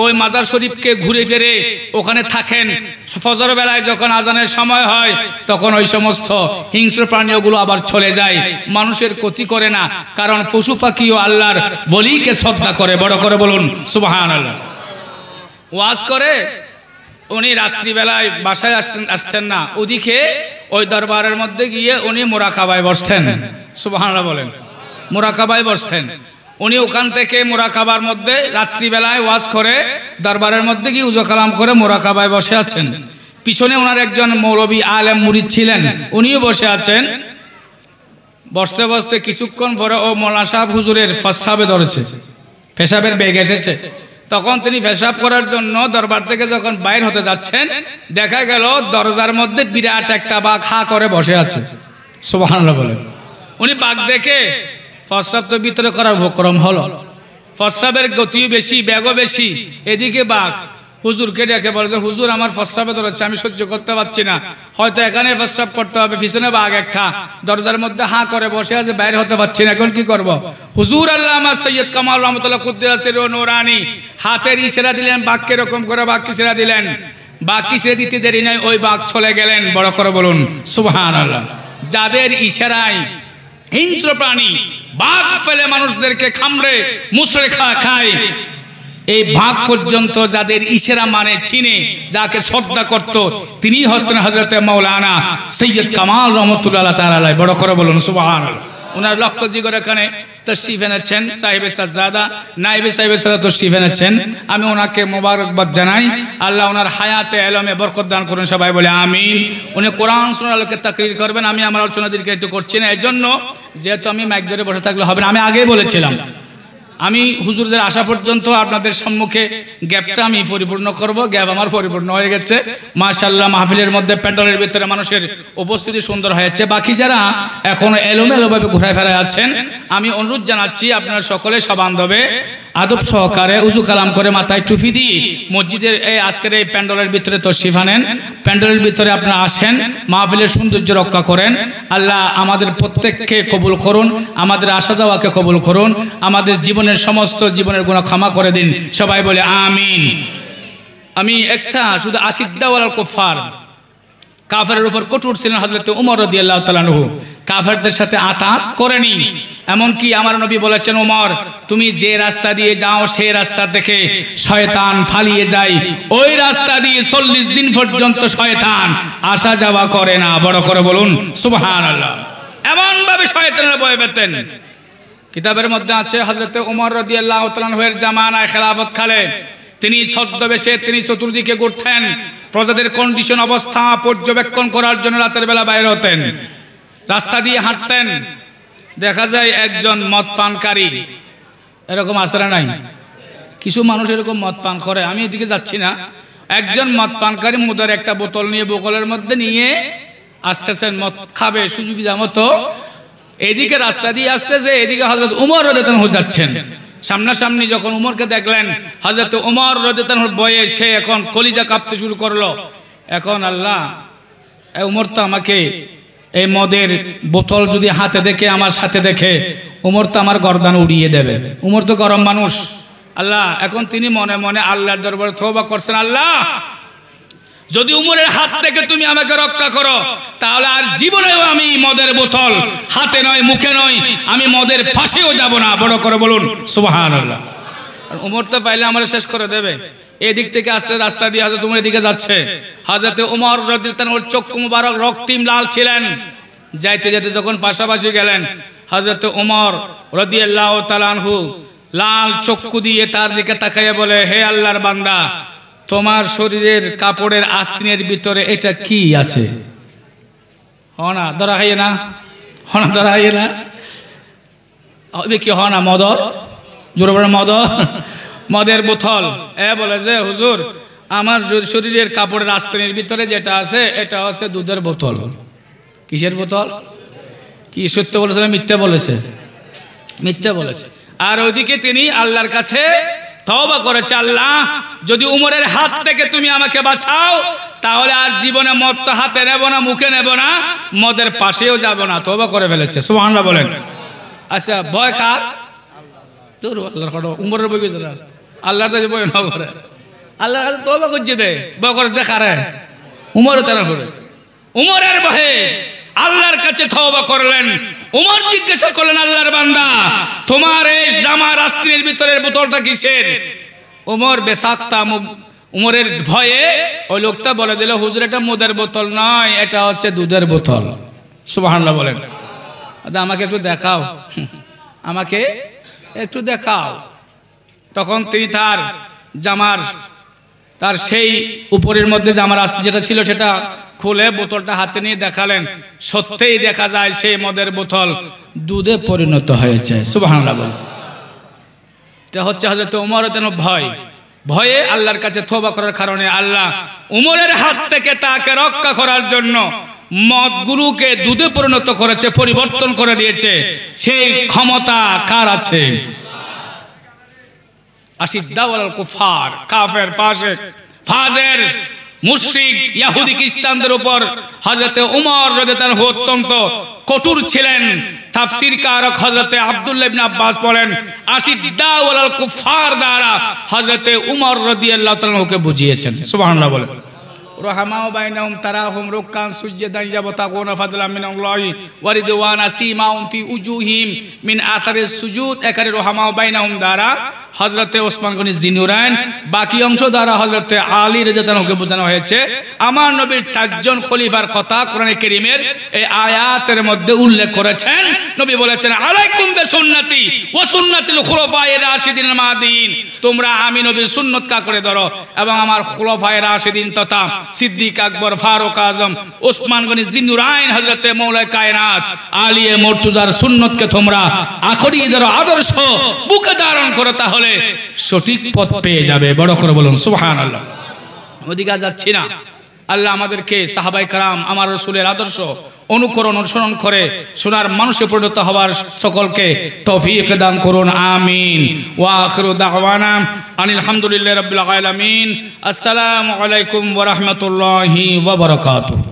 ওই মাজার শরীফকে ঘুরে ফিরে ওখানে থাকেন। ফজর বেলায় যখন আজানের সময় হয় তখন ওই সমস্ত হিংস্র প্রাণীগুলো আবার চলে যায়, মানুষের ক্ষতি করে না, কারণ পশু পাখিও আল্লাহর বলিকে শ্রদ্ধা করে। বড় করে বলুন সুবহানাল্লাহ। ওয়াজ করে উনি রাত্রিবেলায় বাসায় আসতেন না, ওদিকে ওই দরবারের মধ্যে গিয়ে উনি মুরাকাবায় বসতেন। সুবহানাল্লাহ বলেন। মুরাকাবায় বসতেন উনি। ওখান থেকে মুরাকাবার মধ্যে রাত্রিবেলায় ওয়াজ করে দরবারের মধ্যে গিয়ে উজু কালাম করে মুরাকাবায় বসে আছেন। পিছনে ওনার একজন মৌলবী আলেম মুরিদ ছিলেন, উনিও বসে আছেন। বসতে বসতে কিছুক্ষণ পরে ও মৌলানা সাহেব হুজুরের পেশাবে ধরেছে, পেশাবের বেগ এসেছে। তখন তিনি পেশাব করার জন্য দরবার থেকে যখন বাইর হতে যাচ্ছেন, দেখা গেল দরজার মধ্যে বিরাট একটা বাঘ হা করে বসে আছে। সুবহানাল্লাহ বলেন। উনি বাঘ দেখে প্রস্রাব তো ভিতরে করার উপক্রম হলো। প্রস্রাবের গতিও বেশি, বেগও বেশি, এদিকে বাঘ। হুজুরকে ডেকে বলে যে হুজুর আমার প্রস্রাবে ধরেছে, আমি সহ্য করতে পারছি না, হয়তো এখানে প্রস্রাব করতে হবে, পিছনে বাঘ একটা দরজার মধ্যে হাঁ করে বসে আছে, বাইরে হতে পারছি না, এখন কি করব? হুজুর আল্লামা সৈয়দ কামাল রহমতুল্লাহ কুদ্দুসির নূরানী হাতের ইশারা দিলেন, বাঘকে এরকম করে বাঘ ইশারা দিলেন, বাঘ ইশারা দিতে দেরি নাই, ওই বাঘ চলে গেলেন। বড় করে বলুন সুবহানাল্লাহ। যাদের ইশারায় হিংস্র প্রাণী বাঘ ফেলে মানুষদেরকে খামড়ে মুচড়ে খায়, এই বাঘ পর্যন্ত যাদের ইশারা মানে চিনে, যাকে শ্রদ্ধা করত, তিনি হচ্ছেন হযরত মাওলানা সৈয়দ কামাল রহমতুল্লাহ তাআলা আলাইহি। বড় করে বলুন সুবহানাল্লাহ। ওনার রক্ত জিগর এখানে তশরিফ এনেছেন, সাহেবে সাজ্জাদা নায়েবে সাহেবে সাজ্জাদা তশরিফ এনেছেন। আমি ওনাকে মোবারকবাদ জানাই, আল্লাহ ওনার হায়াতে এলমে বরকত দান করুন, সবাই বলে আমিন। উনি কোরআন সুন্নাহর আলোকে তাকরীর করবেন, আমি আমার আলোচনা দীর্ঘায়িত করছি না, এজন্য যেহেতু আমি মাইক ধরে বসে থাকলে হবে না। আমি আগেই বলেছিলাম আমি হুজুরদের আসা পর্যন্ত আপনাদের সম্মুখে গ্যাপটা আমি পরিপূর্ণ করব, গ্যাপ আমার পরিপূর্ণ হয়ে গেছে মাশাআল্লাহ। মাহফিলের মধ্যে প্যান্ডেলের ভিতরে মানুষের উপস্থিতি সুন্দর হয়েছে, বাকি যারা এখনো এলোমেলোভাবে ঘুরে ফেরা আছেন, আমি অনুরোধ জানাচ্ছি আপনারা সকলে সবান্ধবে আদব সহকারে উজু কালাম করে মাথায় টুপি দিয়ে মসজিদের এই আজকের এই প্যান্ডেলের ভিতরে তশরিফ আনেন, প্যান্ডেলের ভিতরে আপনারা আসেন, মাহফিলের সৌন্দর্য রক্ষা করেন। আল্লাহ আমাদের প্রত্যেককে কবুল করুন, আমাদের আসা যাওয়াকে কবুল করুন, আমাদের জীবনের সমস্ত জীবনের গুনাহ ক্ষমা করে দিন, সবাই বলে আমিন। আমি একটা শুধু আসিদ্দাওয়াল কুফার কাফেরের উপর কঠোর ছিলেন হযরত ওমর রাদিয়াল্লাহু তাআলা আনহু, কাফেরদের সাথে আতাত করেনি। এমনকি আমার নবী বলেছেন, ওমর তুমি যে রাস্তা দিয়ে যাও সেই রাস্তা থেকে শয়তান পালিয়ে যায়, ওই রাস্তা দিয়ে 40 দিন পর্যন্ত শয়তান আসা যাওয়া করে না। বড় করে বলুন সুবহানাল্লাহ। এমন ভাবে শয়তানের ভয় পেতেন। কিতাবের মধ্যে আছে হযরত ওমর রাদিয়াল্লাহু তাআলা আনহুর জামানায় খেলাফত কালে তিনি ছদ্মবেশে তিনি চতুর্দিকে ঘুরতেন, প্রজাদের কন্ডিশন অবস্থা পর্যবেক্ষণ করার জন্য রাতের বেলা বাইরে হতেন, রাস্তা দিয়ে হাঁটতেন। দেখা যায় একজন মদ পানকারী, এরকম আসরা নাই, কিছু মানুষ এরকম মদ পান করে, আমি এদিকে যাচ্ছি না, একজন মদ পানকারী মদের একটা বোতল নিয়ে বোতলের মধ্যে নিয়ে আসতেছেন, মদ খাবে সুযোগিতা মতো, এদিকে রাস্তা দিয়ে আসতেছে, এদিকে হযরত ওমর রাদিয়াল্লাহু আনহু যাচ্ছেন। সামনাসামনি যখন উমরকে দেখলেন, হযরত ওমর রাদিয়াল্লাহু আনহুর বয়ে সে এখন কলিজা কাঁপতে শুরু করলো। এখন আল্লাহ, উমর তো আমাকে এই মদের বোতল যদি হাতে দেখে, আমার সাথে দেখে, উমর তো আমার গর্দান উড়িয়ে দেবে, উমর তো গরম মানুষ। আল্লাহ এখন তিনি মনে মনে আল্লাহর দরবারে তওবা করছেন, আল্লাহ যদি উমরের হাত থেকে তুমি আমাকে রক্ষা করো, তাহলে আর জীবনেও আমি মদের বোতল হাতে নয় মুখে নয়, আমি মদের পাশেও যাব না। বড় করে বলুন সুবহানাল্লাহ। আর উমর তো পাইলে আমার শেষ করে দেবে। এদিক থেকে আসতে রাস্তা দিয়ে হযরত উমরের দিকে যাচ্ছে, হযরত ওমর রাদিয়াল্লাহু আনহুর চক্ষু মুবারক রক্তিম লাল ছিলেন। যাইতে যেতে যখন পাশাপাশি গেলেন, হযরত ওমর রাদিয়াল্লাহু তাআলা আনহু লাল চক্ষু দিয়ে তার দিকে তাকাইয়া বলে, হে আল্লাহর বান্দা, তোমার শরীরের কাপড়ের আস্তিনের ভিতরে এটা কি আছে? হনা ধরা খাইয়ে না, হনা ধরা খাইয়ে না, কি হনা মদর, জোরে বলে মদর, মদের বোতল। এ বলে যে হুজুর আমার শরীরের কাপড়ের আস্তিনের ভিতরে যেটা আছে এটা হচ্ছে দুধের বোতল। কিসের বোতল? কি সত্য বলেছে না মিথ্যা বলেছে? মিথ্যা বলেছে। আর ওইদিকে তিনি আল্লাহর কাছে তওবা করেছে, আল্লাহ যদি উমরের হাত থেকে তুমি আমাকে বাঁচাও, তাহলে আর জীবনে মদ তো হাতে নেব না, মুখে নেব না, মদের পাশেও যাব না। তওবা করে ফেলেছে, সুবহানাল্লাহ বলেন। আচ্ছা ভয় কার? তোর আল্লাহর কথা, উমরের বই কইতে না, আল্লাহর কাছে বই না করে, আল্লাহর কাছে তওবা করছে দে, বই করে যে কারে উমরের তারা করে, উমরের ভয়ে আল্লাহর কাছে তওবা করলেন। উমর জিজ্ঞাসা করলেন, আল্লাহর বান্দা তোমার এই জামার আস্তিনের ভিতরের বোতলটা কিসের? উমর বেসাক্তা উমরের ভয়ে ওই লোকটা বলে দিল, হুজুর এটা মদের বোতল নয়, এটা হচ্ছে দুধের বোতল। সুবহানাল্লাহ বলেন। আমাকে একটু দেখাও, আমাকে একটু দেখাও। তখন তিনি তার জামার তার সেই উপরের মধ্যে জামার আস্তি যেটা ছিল সেটা খুলে বোতলটা হাতে নিয়ে দেখালেন। সত্যিই দেখা যায় সেই মদের বোতল দুধে পরিণত হয়েছে। সুবহানাল্লাহ বলেন। এটা হচ্ছে হযরত ওমর রাদিয়াল্লাহু ভয়, ভয়ে আল্লাহর কাছে তওবা করার কারণে আল্লাহ উমরের হাত থেকে তাকে রক্ষা করার জন্য মদগুলোকে দুধে পরিণত করেছে, পরিবর্তন করে দিয়েছে। সেই ক্ষমতা কার আছে? আশিদ্দাউল কুফার, কাফের ফাসিক ফাজের মুশরিক ইহুদি খ্রিস্টানদের উপর হযরতে ওমর রাদিয়াল্লাহু আনহু অত্যন্ত কঠোর ছিলেন। তাফসীর কারক হযরতে আব্দুল্লাহ ইবনে আব্বাস বলেন আশিদ্দাউ আলাল কুফার দ্বারা হযরতে ওমর রাদিয়াল্লাহু তাআলা ওকে বুঝিয়েছেন। সুবহানাল্লাহ বলেন। রহমাও বাইনাহুম তারাহুম রুকআন সুজদান ইয়াবতাগুনা ফাদলাম মিনাল্লাহি ওয়া রিদওয়ানা সীমাহুম ফি উজুহিম মিন আথারিস সুজুদ। একারে রহমাও বাইনাহুম দ্বারা হযরতে ওসমান গনি জিনুরাইন, বাকি অংশ দ্বারা হযরতে আলী রাদিয়াল্লাহু আনহুকে বোঝানো হয়েছে। আমার নবীর চারজন খলিফার কথা কোরআনে কারীমের এই আয়াতের মধ্যে উল্লেখ করেছেন। নবী বলেছেন আলাইকুম বিসুন্নতি ওয়া সুন্নাতিল খুলাফায়ে রাশিদিন মাহদিন, তোমরা আমি নবীর সুন্নাত কা করে ধরো এবং আমার খুলাফায়ে রাশিদিন তথা সিদ্দিক আকবর ফারুক আজম ওসমান গনি জিন্নুরাইন হযরতে মৌলায়ে কায়নাত আলী মুর্তজার সুন্নতকে তোমরা আঁকড়ে ধরো, আদর্শ বুকে ধারণ করো, তাহলে সঠিক পথ পেয়ে যাবে। বড় করে বলুন সুবহানাল্লাহ। ওদিকে যাচ্ছি না। আল্লাহ আমাদেরকে সাহাবায়ে কেরাম আমার রাসূলের আদর্শ অনুকরণ অনুসরণ করে সোনার মানুষে পরিণত হওয়ার সকলকে তৌফিক দান করুন, আমিন। ওয়া আখিরু দাওয়ানা আনিল হামদুলিল্লাহি রাব্বিল আলামিন। আসসালামু আলাইকুম ওয়া রাহমাতুল্লাহি ওয়া বারাকাতুহু।